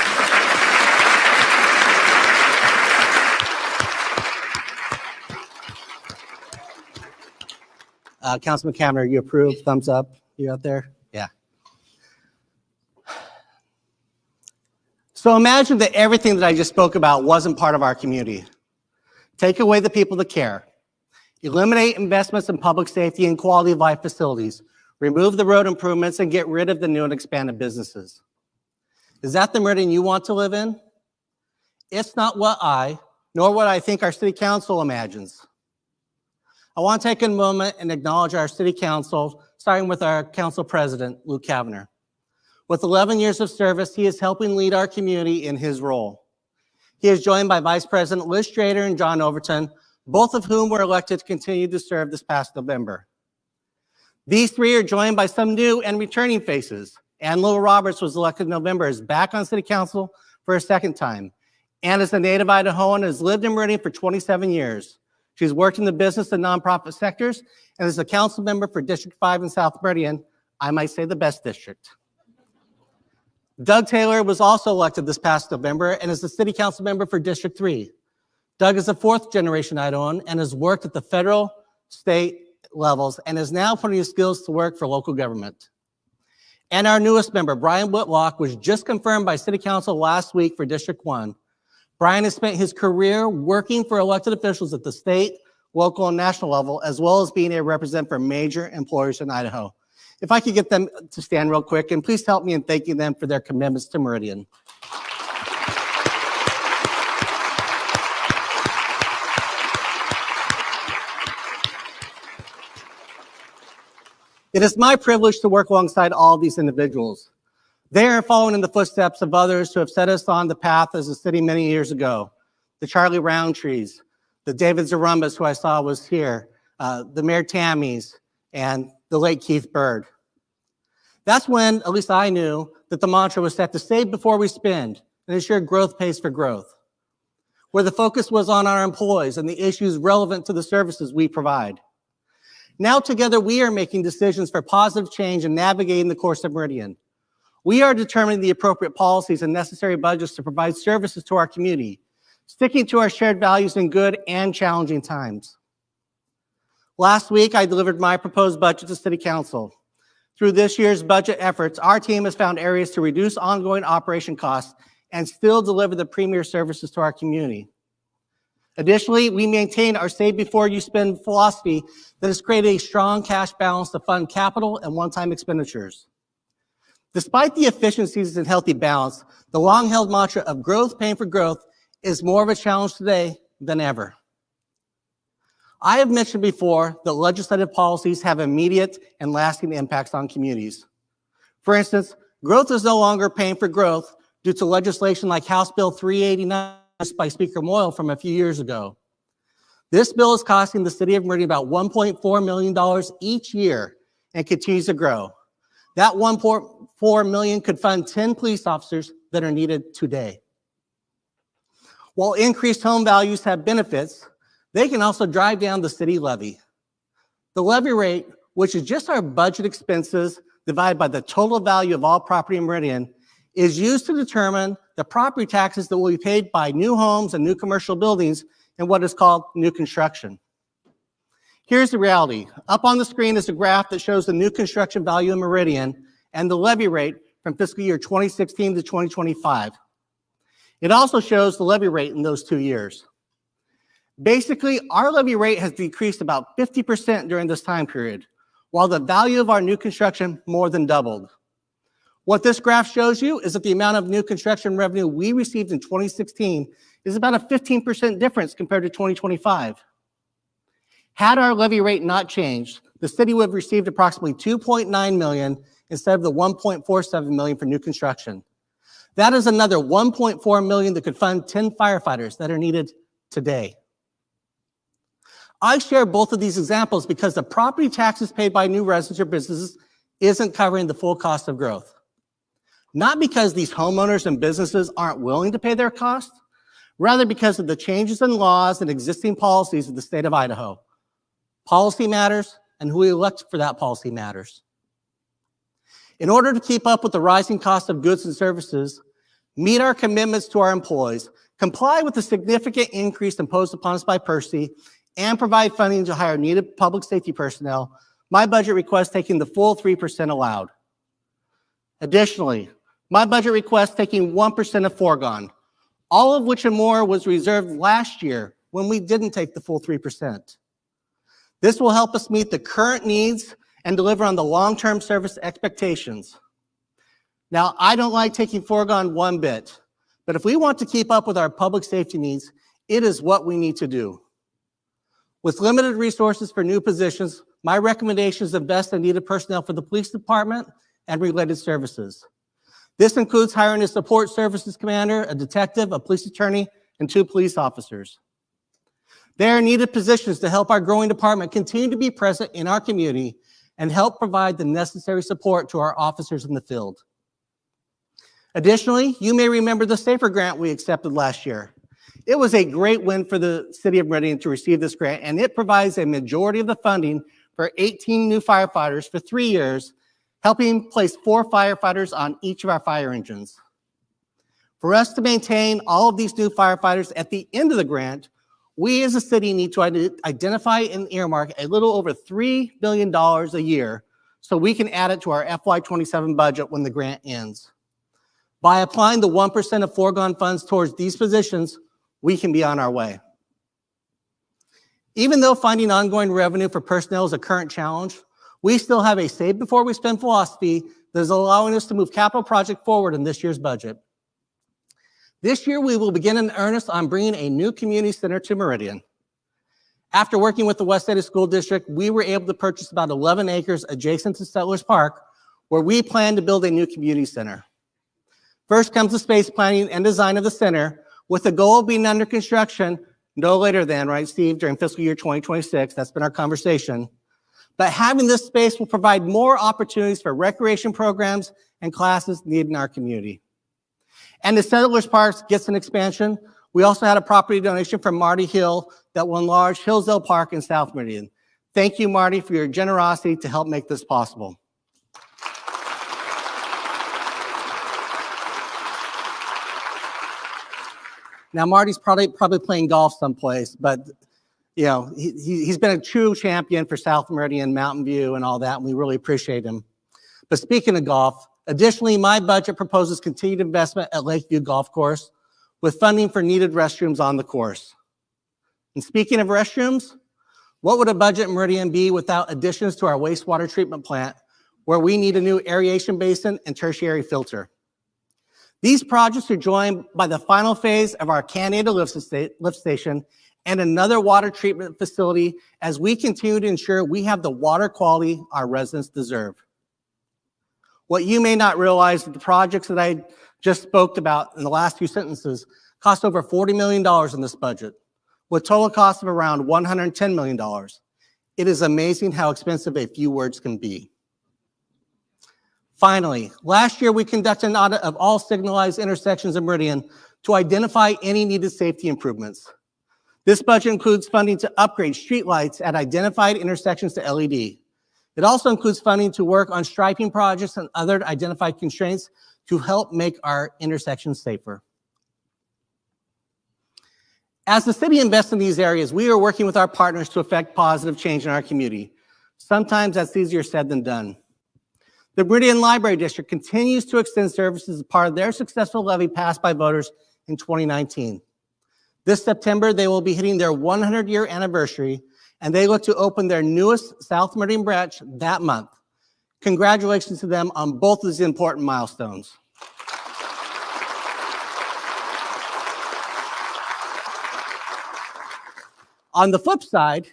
Councilman Kamner, you approve? Thumbs up? You out there? Yeah. So imagine that everything that I just spoke about wasn't part of our community. Take away the people that care. Eliminate investments in public safety and quality of life facilities. Remove the road improvements and get rid of the new and expanded businesses. Is that the Meridian you want to live in? It's not what nor what I think our city council imagines. I want to take a moment and acknowledge our city council, starting with our council president, Luke Kavanagh. With 11 years of service, he is helping lead our community in his role. He is joined by Vice President Liz Strader and John Overton, both of whom were elected to continue to serve this past November. These three are joined by some new and returning faces. Ann Lowell Roberts was elected in November, is back on city council for a second time. Ann is a native Idahoan, has lived in Meridian for 27 years. She's worked in the business and nonprofit sectors and is a council member for District 5 in South Meridian, I might say the best district. Doug Taylor was also elected this past November and is the city council member for District 3. Doug is a fourth-generation Idahoan and has worked at the federal, state levels and is now putting his skills to work for local government. And our newest member, Brian Whitlock, was just confirmed by City Council last week for District 1. Brian has spent his career working for elected officials at the state, local, and national level, as well as being a representative for major employers in Idaho. If I could get them to stand real quick, and please help me in thanking them for their commitments to Meridian. It is my privilege to work alongside all of these individuals. They are following in the footsteps of others who have set us on the path as a city many years ago. The Charlie Roundtrees, the David Zarumbas, who I saw was here, the Mayor Tammys, and the late Keith Bird. That's when, at least I knew, that the mantra was set to save before we spend and ensure growth pays for growth, where the focus was on our employees and the issues relevant to the services we provide. Now together we are making decisions for positive change and navigating the course of Meridian. We are determining the appropriate policies and necessary budgets to provide services to our community, sticking to our shared values in good and challenging times. Last week, I delivered my proposed budget to City Council. Through this year's budget efforts, our team has found areas to reduce ongoing operation costs and still deliver the premier services to our community. Additionally, we maintain our save before you spend philosophy that has created a strong cash balance to fund capital and one-time expenditures. Despite the efficiencies and healthy balance, the long-held mantra of growth paying for growth is more of a challenge today than ever. I have mentioned before that legislative policies have immediate and lasting impacts on communities. For instance, growth is no longer paying for growth due to legislation like House Bill 389 by Speaker Moyle from a few years ago. This bill is costing the city of Meridian about $1.4 million each year and continues to grow. That $1.4 million could fund 10 police officers that are needed today. While increased home values have benefits, they can also drive down the city levy. The levy rate, which is just our budget expenses divided by the total value of all property in Meridian, is used to determine the property taxes that will be paid by new homes and new commercial buildings in what is called new construction. Here's the reality. Up on the screen is a graph that shows the new construction value in Meridian and the levy rate from fiscal year 2016 to 2025. It also shows the levy rate in those 2 years. Basically, our levy rate has decreased about 50% during this time period, while the value of our new construction more than doubled. What this graph shows you is that the amount of new construction revenue we received in 2016 is about a 15% difference compared to 2025. Had our levy rate not changed, the city would have received approximately $2.9 million instead of the $1.47 million for new construction. That is another $1.4 million that could fund 10 firefighters that are needed today. I share both of these examples because the property taxes paid by new residents or businesses isn't covering the full cost of growth. Not because these homeowners and businesses aren't willing to pay their cost, rather because of the changes in laws and existing policies of the state of Idaho. Policy matters, and who we elect for that policy matters. In order to keep up with the rising cost of goods and services, meet our commitments to our employees, comply with the significant increase imposed upon us by Percy, and provide funding to hire needed public safety personnel, my budget request taking the full 3% allowed. Additionally, my budget request taking 1% of foregone, all of which and more was reserved last year when we didn't take the full 3%. This will help us meet the current needs and deliver on the long-term service expectations. Now, I don't like taking foregone one bit, but if we want to keep up with our public safety needs, it is what we need to do. With limited resources for new positions, my recommendation is to invest in needed personnel for the police department and related services. This includes hiring a support services commander, a detective, a police attorney, and 2 police officers. They are needed positions to help our growing department continue to be present in our community and help provide the necessary support to our officers in the field. Additionally, you may remember the SAFER grant we accepted last year. It was a great win for the city of Meridian to receive this grant, and it provides a majority of the funding for 18 new firefighters for 3 years, helping place 4 firefighters on each of our fire engines. For us to maintain all of these new firefighters at the end of the grant, we as a city need to identify and earmark a little over $3 billion a year so we can add it to our FY27 budget when the grant ends. By applying the 1% of foregone funds towards these positions, we can be on our way. Even though finding ongoing revenue for personnel is a current challenge, we still have a save before we spend philosophy that is allowing us to move capital project forward in this year's budget. This year, we will begin in earnest on bringing a new community center to Meridian. After working with the West Ada School District, we were able to purchase about 11 acres adjacent to Settlers Park, where we plan to build a new community center. First comes the space planning and design of the center, with the goal of being under construction no later than, right, Steve, during fiscal year 2026. That's been our conversation. But having this space will provide more opportunities for recreation programs and classes needed in our community. And the Settlers Park gets an expansion. We also had a property donation from Marty Hill that will enlarge Hillsdale Park in South Meridian. Thank you, Marty, for your generosity to help make this possible. Now, Marty's probably playing golf someplace, but you know, he's been a true champion for South Meridian, Mountain View, and all that, and we really appreciate him. But speaking of golf, additionally, my budget proposes continued investment at Lakeview Golf Course with funding for needed restrooms on the course. And speaking of restrooms, what would a budget in Meridian be without additions to our wastewater treatment plant, where we need a new aeration basin and tertiary filter? These projects are joined by the final phase of our Canada lift station and another water treatment facility as we continue to ensure we have the water quality our residents deserve. What you may not realize is the projects that I just spoke about in the last few sentences cost over $40 million in this budget, with total cost of around $110 million. It is amazing how expensive a few words can be. Finally, last year we conducted an audit of all signalized intersections in Meridian to identify any needed safety improvements. This budget includes funding to upgrade streetlights at identified intersections to LED. It also includes funding to work on striping projects and other identified constraints to help make our intersections safer. As the city invests in these areas, we are working with our partners to effect positive change in our community. Sometimes that's easier said than done. The Meridian Library District continues to extend services as part of their successful levy passed by voters in 2019. This September, they will be hitting their 100-year anniversary, and they look to open their newest South Meridian branch that month. Congratulations to them on both of these important milestones. On the flip side,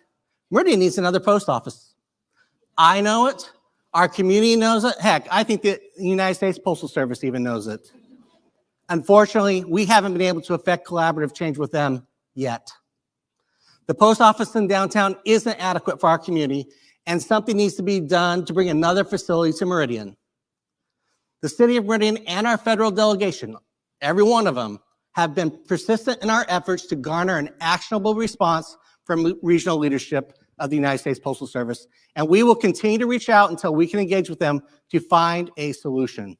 Meridian needs another post office. I know it. Our community knows it. Heck, I think that the United States Postal Service even knows it. Unfortunately, we haven't been able to effect collaborative change with them yet. The post office in downtown isn't adequate for our community, and something needs to be done to bring another facility to Meridian. The city of Meridian and our federal delegation, every one of them, have been persistent in our efforts to garner an actionable response from regional leadership of the United States Postal Service, and we will continue to reach out until we can engage with them to find a solution.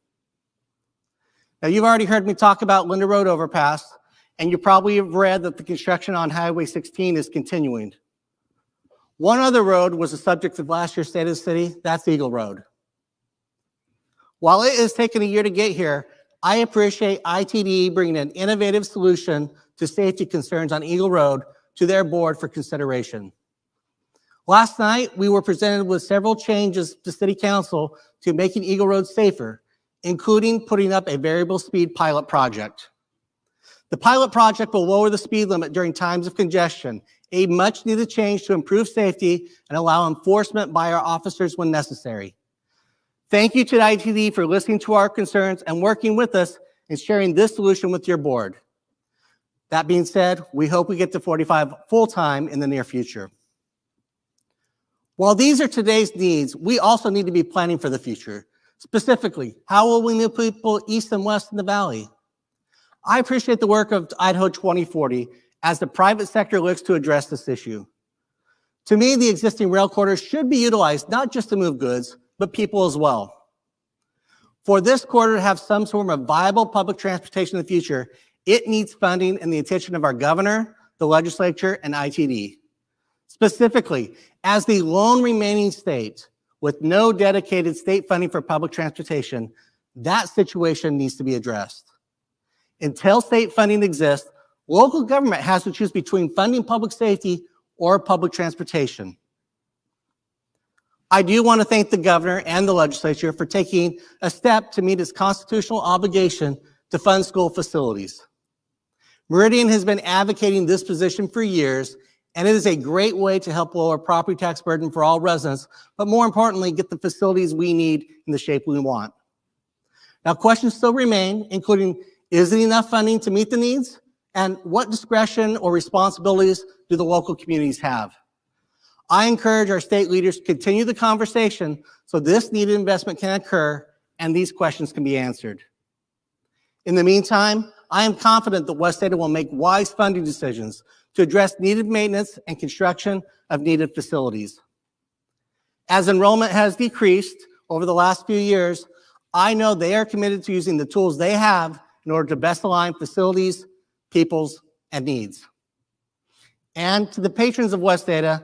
Now, you've already heard me talk about Linda Road overpass, and you probably have read that the construction on Highway 16 is continuing. One other road was the subject of last year's State of the City, that's Eagle Road. While it has taken a year to get here, I appreciate ITD bringing an innovative solution to safety concerns on Eagle Road to their board for consideration. Last night, we were presented with several changes to City Council to making Eagle Road safer, including putting up a variable speed pilot project. The pilot project will lower the speed limit during times of congestion, a much needed change to improve safety and allow enforcement by our officers when necessary. Thank you to the ITD for listening to our concerns and working with us and sharing this solution with your board. That being said, we hope we get to 45 full-time in the near future. While these are today's needs, we also need to be planning for the future. Specifically, how will we move people east and west in the valley? I appreciate the work of Idaho 2040 as the private sector looks to address this issue. To me, the existing rail corridors should be utilized not just to move goods, but people as well. For this corridor to have some form of viable public transportation in the future, it needs funding and the attention of our governor, the legislature, and ITD. Specifically, as the lone remaining state with no dedicated state funding for public transportation, that situation needs to be addressed. Until state funding exists, local government has to choose between funding public safety or public transportation. I do want to thank the governor and the legislature for taking a step to meet its constitutional obligation to fund school facilities. Meridian has been advocating this position for years, and it is a great way to help lower property tax burden for all residents, but more importantly, get the facilities we need in the shape we want. Now, questions still remain, including, is it enough funding to meet the needs? And what discretion or responsibilities do the local communities have? I encourage our state leaders to continue the conversation so this needed investment can occur and these questions can be answered. In the meantime, I am confident that West Ada will make wise funding decisions to address needed maintenance and construction of needed facilities. As enrollment has decreased over the last few years, I know they are committed to using the tools they have in order to best align facilities, peoples, and needs. And to the patrons of West Ada,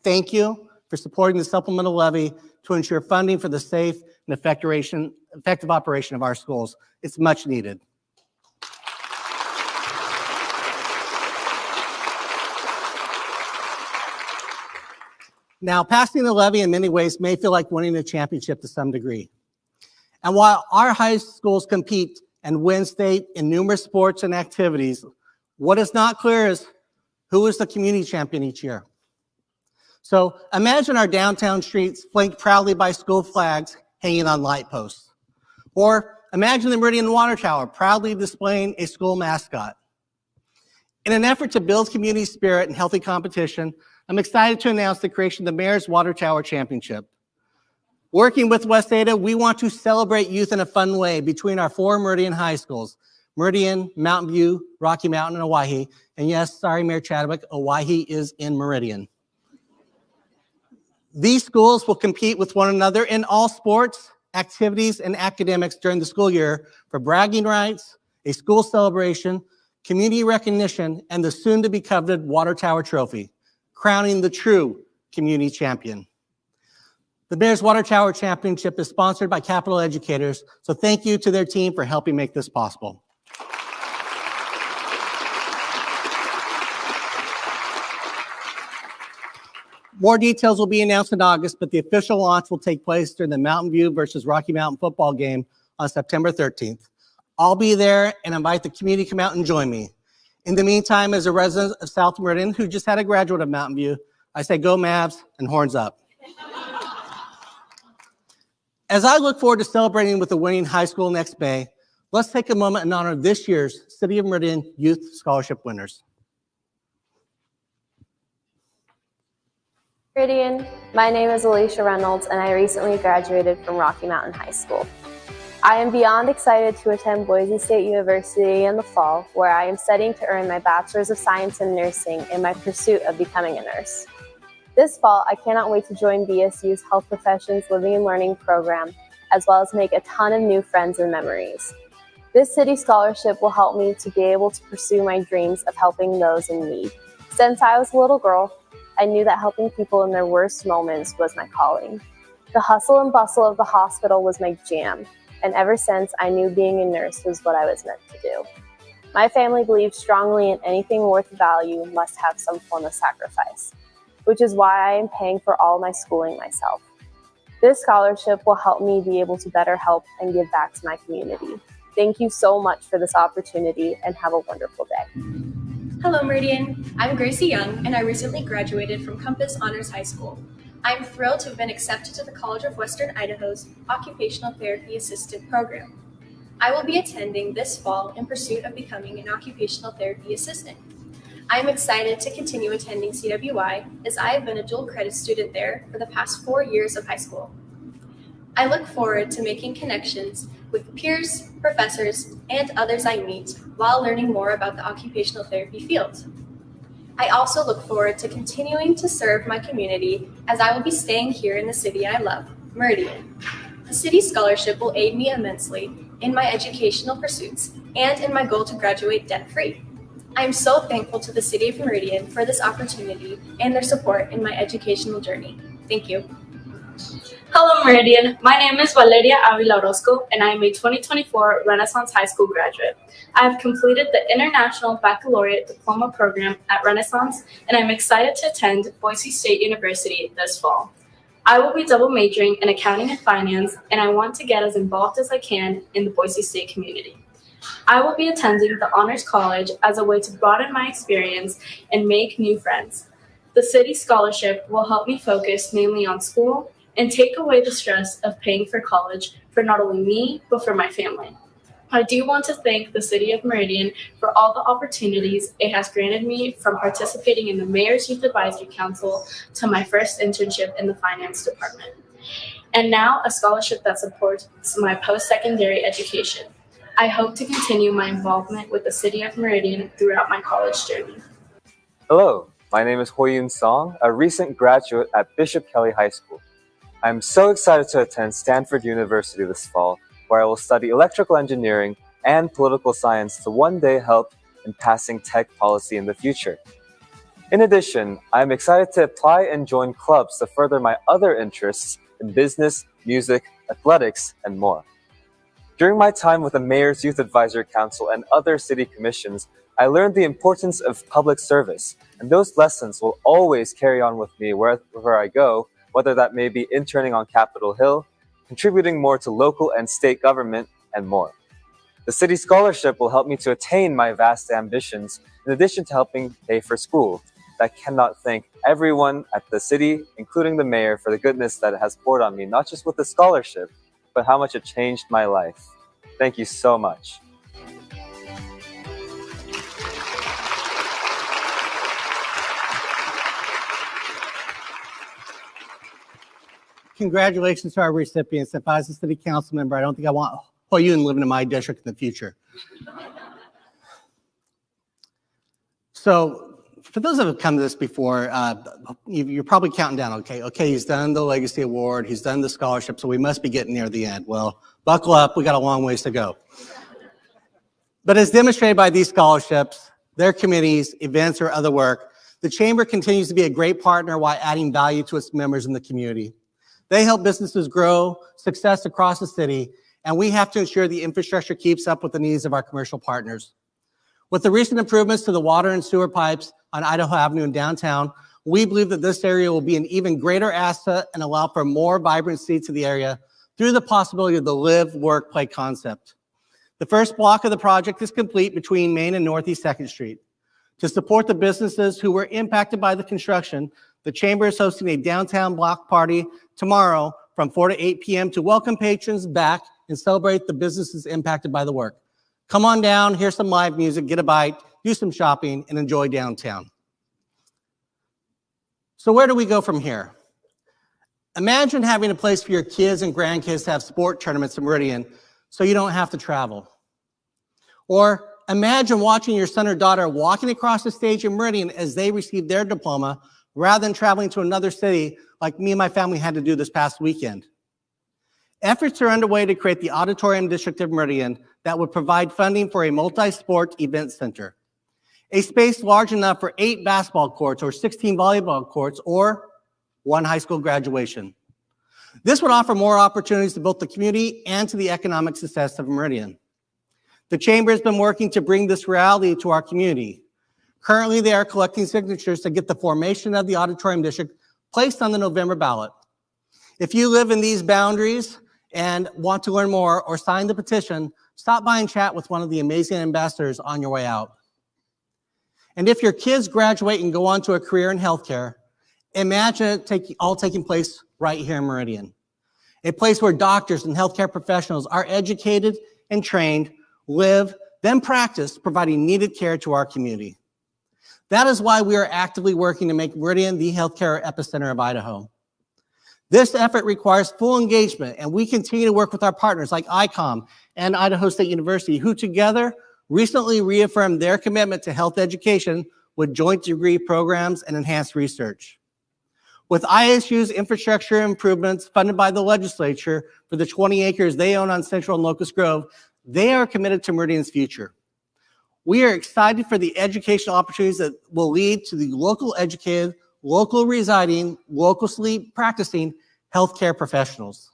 thank you for supporting the supplemental levy to ensure funding for the safe and effective operation of our schools. It's much needed. Now, passing the levy in many ways may feel like winning a championship to some degree. And while our high schools compete and win state in numerous sports and activities, what is not clear is who is the community champion each year. So imagine our downtown streets flanked proudly by school flags hanging on light posts. Or imagine the Meridian Water Tower proudly displaying a school mascot. In an effort to build community spirit and healthy competition, I'm excited to announce the creation of the Mayor's Water Tower Championship. Working with West Ada, we want to celebrate youth in a fun way between our 4 Meridian high schools, Meridian, Mountain View, Rocky Mountain, and Owyhee. And yes, sorry, Mayor Chadwick, Owyhee is in Meridian. These schools will compete with one another in all sports, activities, and academics during the school year for bragging rights, a school celebration, community recognition, and the soon-to-be coveted Water Tower Trophy, crowning the true community champion. The Mayor's Water Tower Championship is sponsored by Capital Educators, so thank you to their team for helping make this possible. More details will be announced in August, but the official launch will take place during the Mountain View versus Rocky Mountain football game on September 13th. I'll be there and invite the community to come out and join me. In the meantime, as a resident of South Meridian who just had a graduate of Mountain View, I say go Mavs and horns up. As I look forward to celebrating with the winning high school next May, let's take a moment and honor this year's City of Meridian Youth Scholarship winners. Meridian, my name is Alicia Reynolds and I recently graduated from Rocky Mountain High School. I am beyond excited to attend Boise State University in the fall, where I am studying to earn my Bachelor's of Science in Nursing in my pursuit of becoming a nurse. This fall, I cannot wait to join BSU's Health Professions Living and Learning program, as well as make a ton of new friends and memories. This city scholarship will help me to be able to pursue my dreams of helping those in need. Since I was a little girl, I knew that helping people in their worst moments was my calling. The hustle and bustle of the hospital was my jam, and ever since I knew being a nurse was what I was meant to do. My family believes strongly in anything worth value must have some form of sacrifice, which is why I am paying for all my schooling myself. This scholarship will help me be able to better help and give back to my community. Thank you so much for this opportunity and have a wonderful day. Hello Meridian, I'm Gracie Young and I recently graduated from Compass Honors High School. I am thrilled to have been accepted to the College of Western Idaho's Occupational Therapy Assistant program. I will be attending this fall in pursuit of becoming an occupational therapy assistant. I am excited to continue attending CWI as I have been a dual credit student there for the past 4 years of high school. I look forward to making connections with peers, professors, and others I meet while learning more about the occupational therapy field. I also look forward to continuing to serve my community as I will be staying here in the city I love, Meridian. The city scholarship will aid me immensely in my educational pursuits and in my goal to graduate debt-free. I am so thankful to the City of Meridian for this opportunity and their support in my educational journey. Thank you. Hello Meridian, my name is Valeria Avila Orozco and I am a 2024 Renaissance High School graduate. I have completed the International Baccalaureate Diploma program at Renaissance and I'm excited to attend Boise State University this fall. I will be double majoring in accounting and finance and I want to get as involved as I can in the Boise State community. I will be attending the Honors College as a way to broaden my experience and make new friends. The City Scholarship will help me focus mainly on school and take away the stress of paying for college for not only me, but for my family. I do want to thank the City of Meridian for all the opportunities it has granted me, from participating in the Mayor's Youth Advisory Council to my first internship in the finance department. And now a scholarship that supports my post-secondary education. I hope to continue my involvement with the City of Meridian throughout my college journey. Hello, my name is Hoyun Song, a recent graduate at Bishop Kelly High School. I'm so excited to attend Stanford University this fall, where I will study electrical engineering and political science to one day help in passing tech policy in the future. In addition, I'm excited to apply and join clubs to further my other interests in business, music, athletics, and more. During my time with the Mayor's Youth Advisory Council and other city commissions, I learned the importance of public service, and those lessons will always carry on with me wherever I go, whether that may be interning on Capitol Hill, contributing more to local and state government, and more. The City Scholarship will help me to attain my vast ambitions, in addition to helping pay for school. I cannot thank everyone at the city, including the mayor, for the goodness that it has poured on me, not just with the scholarship, but how much it changed my life. Thank you so much. Congratulations to our recipients. If I was a city council member, I don't think I want Hoyun living in my district in the future. So for those that have come to this before, you're probably counting down, okay, he's done the Legacy Award, he's done the scholarship, so we must be getting near the end. Well, buckle up, we got a long ways to go. But as demonstrated by these scholarships, their committees, events, or other work, the Chamber continues to be a great partner while adding value to its members in the community. They help businesses grow success across the city, and we have to ensure the infrastructure keeps up with the needs of our commercial partners. With the recent improvements to the water and sewer pipes on Idaho Avenue in downtown, we believe that this area will be an even greater asset and allow for more vibrancy to the area through the possibility of the live, work, play concept. The first block of the project is complete between Main and Northeast 2nd Street. To support the businesses who were impacted by the construction, the Chamber is hosting a downtown block party tomorrow from 4 to 8 p.m. to welcome patrons back and celebrate the businesses impacted by the work. Come on down, hear some live music, get a bite, do some shopping, and enjoy downtown. So where do we go from here? Imagine having a place for your kids and grandkids to have sport tournaments in Meridian so you don't have to travel. Or imagine watching your son or daughter walking across the stage in Meridian as they receive their diploma rather than traveling to another city like me and my family had to do this past weekend. Efforts are underway to create the Auditorium District of Meridian that would provide funding for a multi-sport event center. A space large enough for 8 basketball courts or 16 volleyball courts or 1 high school graduation. This would offer more opportunities to both the community and to the economic success of Meridian. The Chamber has been working to bring this reality to our community. Currently, they are collecting signatures to get the formation of the Auditorium District placed on the November ballot. If you live in these boundaries and want to learn more or sign the petition, stop by and chat with one of the amazing ambassadors on your way out. And if your kids graduate and go on to a career in healthcare, imagine it all taking place right here in Meridian, a place where doctors and healthcare professionals are educated and trained, live, then practice providing needed care to our community. That is why we are actively working to make Meridian the healthcare epicenter of Idaho. This effort requires full engagement, and we continue to work with our partners like ICOM and Idaho State University, who together recently reaffirmed their commitment to health education with joint degree programs and enhanced research. With ISU's infrastructure improvements funded by the legislature for the 20 acres they own on Central and Locust Grove, they are committed to Meridian's future. We are excited for the educational opportunities that will lead to the local educated, local residing, locally practicing healthcare professionals.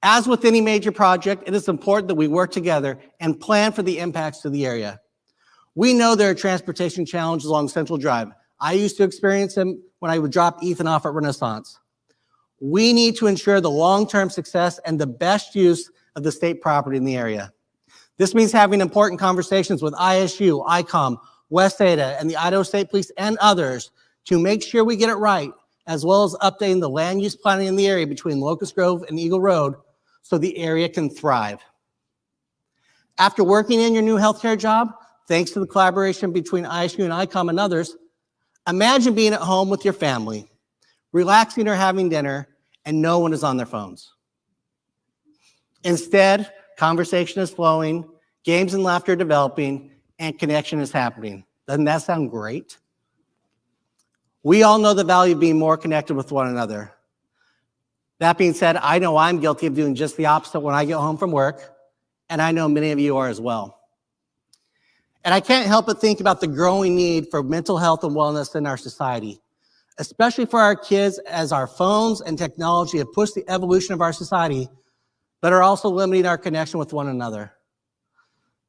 As with any major project, it is important that we work together and plan for the impacts to the area. We know there are transportation challenges along Central Drive. I used to experience them when I would drop Ethan off at Renaissance. We need to ensure the long-term success and the best use of the state property in the area. This means having important conversations with ISU, ICOM, West Ada, and the Idaho State Police and others to make sure we get it right, as well as updating the land use planning in the area between Locust Grove and Eagle Road so the area can thrive. After working in your new healthcare job, thanks to the collaboration between ISU and ICOM and others, imagine being at home with your family, relaxing or having dinner, and no one is on their phones. Instead, conversation is flowing, games and laughter are developing, and connection is happening. Doesn't that sound great? We all know the value of being more connected with one another. That being said, I know I'm guilty of doing just the opposite when I get home from work, and I know many of you are as well. And I can't help but think about the growing need for mental health and wellness in our society, especially for our kids, as our phones and technology have pushed the evolution of our society, but are also limiting our connection with one another.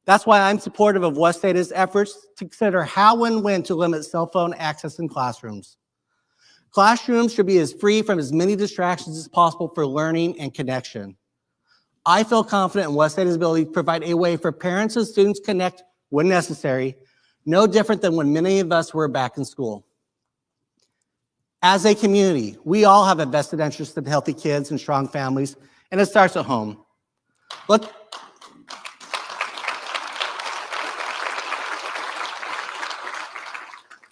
That's why I'm supportive of West Ada's efforts to consider how and when to limit cell phone access in classrooms. Classrooms should be as free from as many distractions as possible for learning and connection. I feel confident in West Ada's ability to provide a way for parents and students to connect when necessary, no different than when many of us were back in school. As a community, we all have a vested interest in healthy kids and strong families, and it starts at home.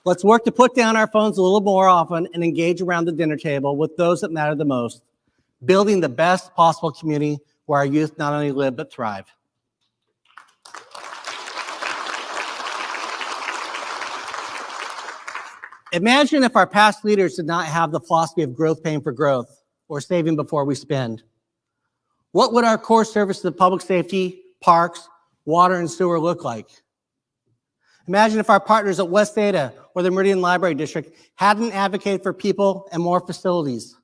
Let's work to put down our phones a little more often and engage around the dinner table with those that matter the most, building the best possible community where our youth not only live but thrive. Imagine if our past leaders did not have the philosophy of growth paying for growth or saving before we spend. What would our core services of public safety, parks, water, and sewer look like? Imagine if our partners at West Ada or the Meridian Library District hadn't advocated for people and more facilities.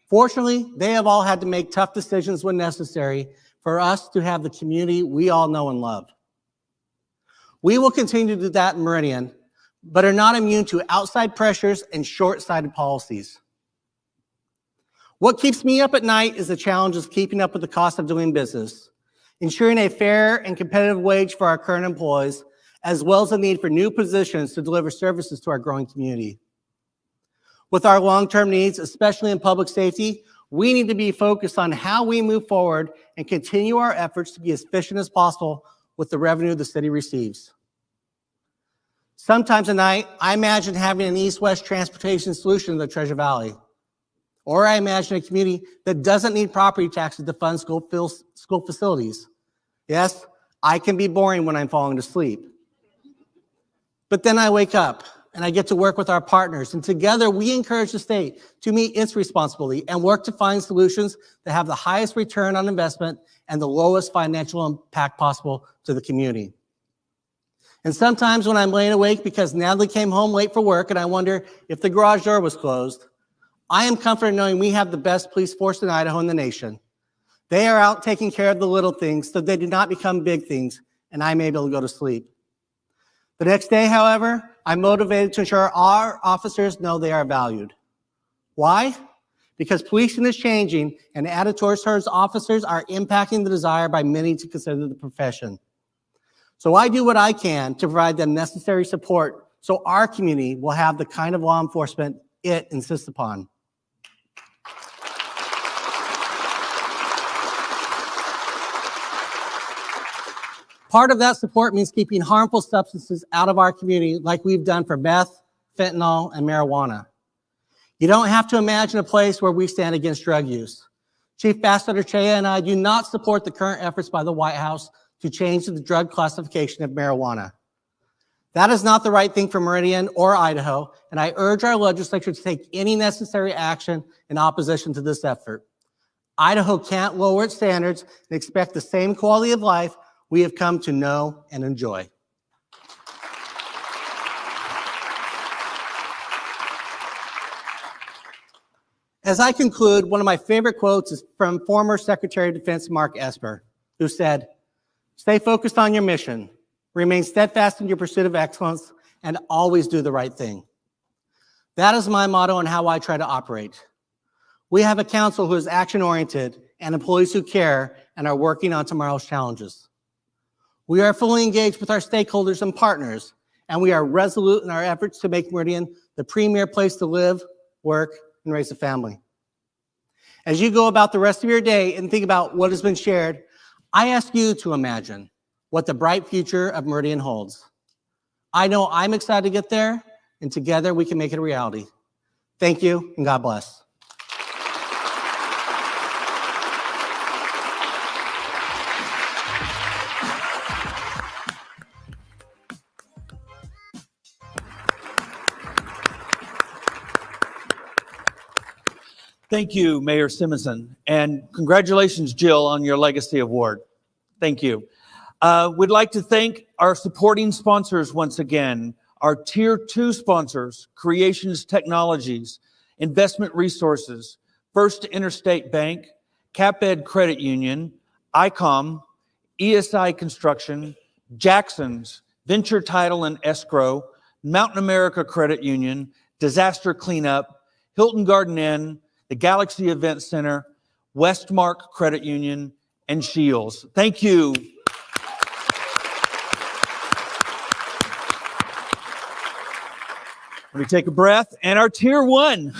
Fortunately, they have all had to make tough decisions when necessary for us to have the community we all know and love. We will continue to do that in Meridian, but are not immune to outside pressures and short-sighted policies. What keeps me up at night is the challenge of keeping up with the cost of doing business, ensuring a fair and competitive wage for our current employees, as well as the need for new positions to deliver services to our growing community. With our long-term needs, especially in public safety, We need to be focused on how we move forward and continue our efforts to be as efficient as possible with the revenue the city receives. Sometimes at night, I imagine having an east-west transportation solution in the Treasure Valley. Or I imagine a community that doesn't need property taxes to fund school facilities. Yes, I can be boring when I'm falling asleep. But then I wake up and I get to work with our partners, and together we encourage the state to meet its responsibility and work to find solutions that have the highest return on investment and the lowest financial impact possible to the community. And sometimes when I'm laying awake because Natalie came home late for work and I wonder if the garage door was closed, I am comforted knowing we have the best police force in Idaho in the nation. They are out taking care of the little things so they do not become big things, and I'm able to go to sleep. The next day, however, I'm motivated to ensure our officers know they are valued. Why? Because policing is changing, and attitudes towards officers are impacting the desire by many to consider the profession. So I do what I can to provide them necessary support so our community will have the kind of law enforcement it insists upon. Part of that support means keeping harmful substances out of our community like we've done for meth, fentanyl, and marijuana. You don't have to imagine a place where we stand against drug use. Chief Ambassador Chea and I do not support the current efforts by the White House to change the drug classification of marijuana. That is not the right thing for Meridian or Idaho, and I urge our legislature to take any necessary action in opposition to this effort. Idaho can't lower its standards and expect the same quality of life we have come to know and enjoy. As I conclude, one of my favorite quotes is from former Secretary of Defense Mark Esper, who said, "Stay focused on your mission, remain steadfast in your pursuit of excellence, and always do the right thing." That is my motto and how I try to operate. We have a council who is action-oriented and employees who care and are working on tomorrow's challenges. We are fully engaged with our stakeholders and partners, and we are resolute in our efforts to make Meridian the premier place to live, work, and raise a family. As you go about the rest of your day and think about what has been shared, I ask you to imagine what the bright future of Meridian holds. I know I'm excited to get there, and together we can make it a reality. Thank you, and God bless. Thank you, Mayor Simison, and congratulations, Jill, on your Legacy Award. Thank you. We'd like to thank our supporting sponsors once again, our Tier 2 sponsors, Creations Technologies, Investment Resources, First Interstate Bank, CapEd Credit Union, ICOM, ESI Construction, Jackson's, Venture Title and Escrow, Mountain America Credit Union, Disaster Cleanup, Hilton Garden Inn, the Galaxy Event Center, Westmark Credit Union, and Shields. Thank you. Let me take a breath. And our Tier 1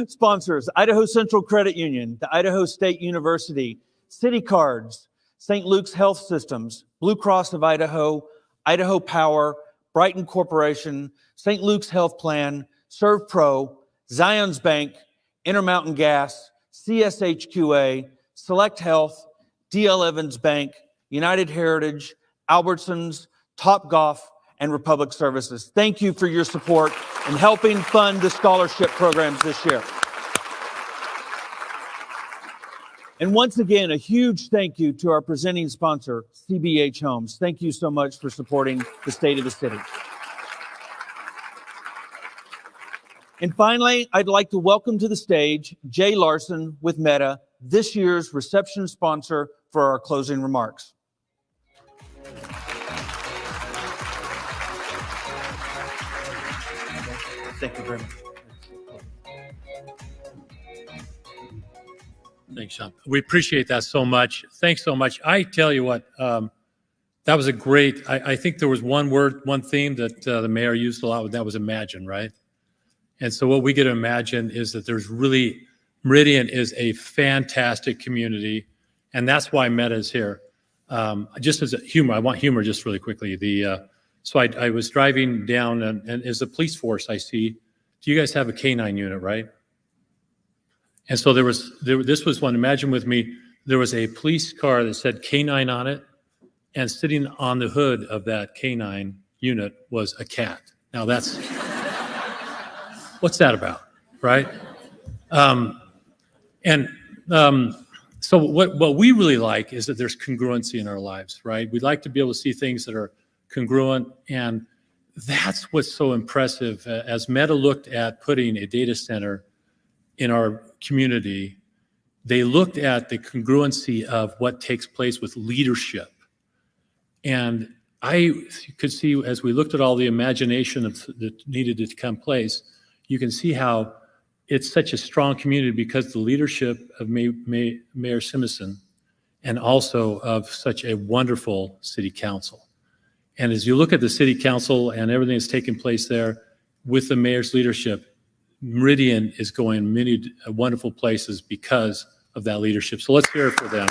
sponsors, Idaho Central Credit Union, the Idaho State University, City Cards, St. Luke's Health Systems, Blue Cross of Idaho, Idaho Power, Brighton Corporation, St. Luke's Health Plan, ServPro, Zions Bank, Intermountain Gas, CSHQA, Select Health, D.L. Evans Bank, United Heritage, Albertsons, Topgolf, and Republic Services. Thank you for your support in helping fund the scholarship programs this year. And once again, a huge thank you to our presenting sponsor, CBH Homes. Thank you so much for supporting the state of the city. And finally, I'd like to welcome to the stage Jay Larson with Meta, this year's reception sponsor, for our closing remarks. Thank you very much. Thanks, Sean. We appreciate that so much. Thanks so much. I tell you what, that was a great, I think there was one word, one theme that the mayor used a lot, and that was imagine, right? And so what we get to imagine is that there's really Meridian is a fantastic community, and that's why Meta is here. Just as a humor, I want humor just really quickly. So I was driving down, and as a police force, I see, do you guys have a K9 unit, right? And so this was one, imagine with me, there was a police car that said K9 on it, and sitting on the hood of that K9 unit was a cat. Now that's, what's that about, right? So what we really like is that there's congruency in our lives, right? We'd like to be able to see things that are congruent, and that's what's so impressive. As Meta looked at putting a data center in our community, they looked at the congruency of what takes place with leadership. And I could see, as we looked at all the imagination that needed to come place, you can see how it's such a strong community because the leadership of Mayor Simison and also of such a wonderful city council. And as you look at the city council and everything that's taking place there with the mayor's leadership, Meridian is going many wonderful places because of that leadership. So let's hear it for them.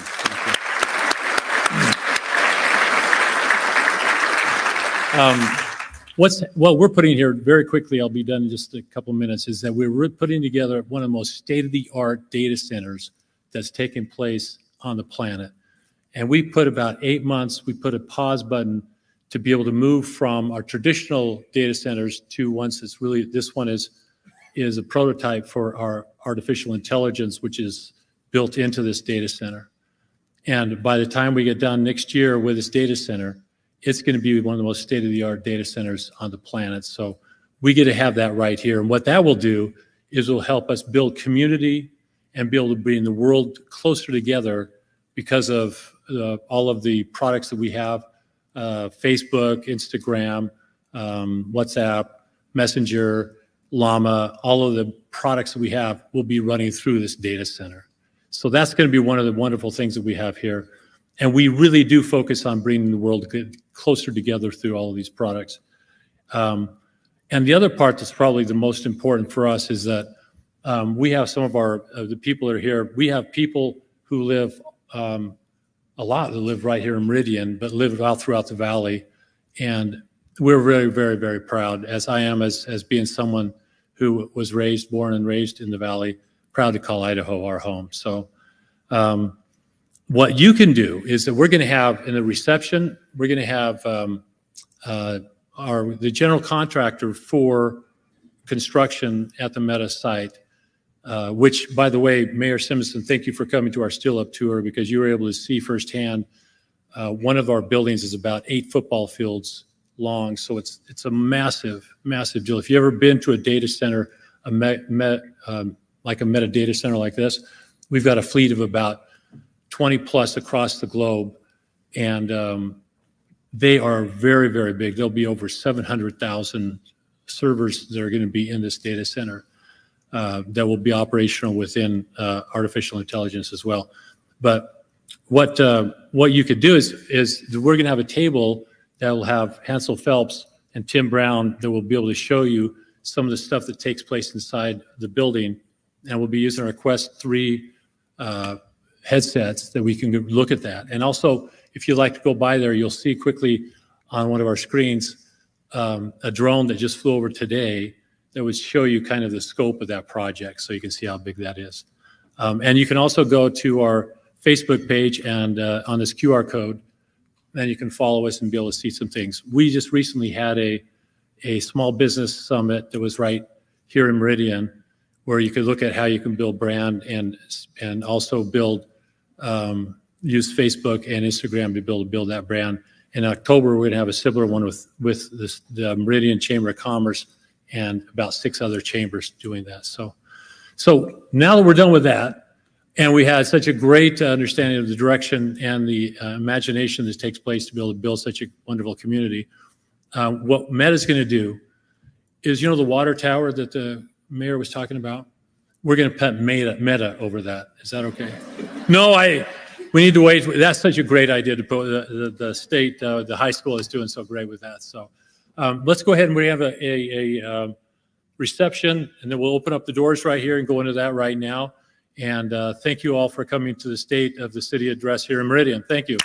What we're putting here very quickly, I'll be done in just a couple minutes, is that we're putting together one of the most state-of-the-art data centers that's taken place on the planet. And we put about 8 months, we put a pause button to be able to move from our traditional data centers to ones that's really, this one is a prototype for our artificial intelligence, which is built into this data center. And by the time we get done next year with this data center, it's going to be one of the most state-of-the-art data centers on the planet. So we get to have that right here. And what that will do is it will help us build community and be able to bring the world closer together because of all of the products that we have, Facebook, Instagram, WhatsApp, Messenger, Llama, all of the products that we have will be running through this data center. So that's going to be one of the wonderful things that we have here. And we really do focus on bringing the world closer together through all of these products. And the other part that's probably the most important for us is that we have some of the people that are here. We have people who live, a lot that live right here in Meridian, but live all throughout the valley. And we're very, very, very proud, as I am as being someone who was born and raised in the valley, proud to call Idaho our home. So what you can do is that we're going to have in the reception, we're going to have the general contractor for construction at the Meta site, which, by the way, Mayor Simison, thank you for coming to our Still Up tour because you were able to see firsthand one of our buildings is about 8 football fields long. So it's a massive, massive deal. If you've ever been to a data center, like a Meta data center like this, we've got a fleet of about 20 plus across the globe, and they are very, very big. There'll be over 700,000 servers that are going to be in this data center that will be operational within artificial intelligence as well. But what you could do is we're going to have a table that will have Hansel Phelps and Tim Brown that will be able to show you some of the stuff that takes place inside the building, and we'll be using our Quest 3 headsets that we can look at that. And also, if you'd like to go by there, you'll see quickly on one of our screens a drone that just flew over today that would show you kind of the scope of that project so you can see how big that is. And you can also go to our Facebook page and on this QR code, then you can follow us and be able to see some things. We just recently had a small business summit that was right here in Meridian, where you could look at how you can build brand and also use Facebook and Instagram to build that brand. In October, we're going to have a similar one with the Meridian Chamber of Commerce and about 6 other chambers doing that. So now that we're done with that, and we had such a great understanding of the direction and the imagination that takes place to be able to build such a wonderful community, what Meta's going to do is, the water tower that the mayor was talking about? We're going to put Meta over that. Is that okay? No, we need to wait. That's such a great idea to put the state, the high school is doing so great with that. So let's go ahead and we have a reception, and then we'll open up the doors right here and go into that right now. And thank you all for coming to the State of the City address here in Meridian. Thank you.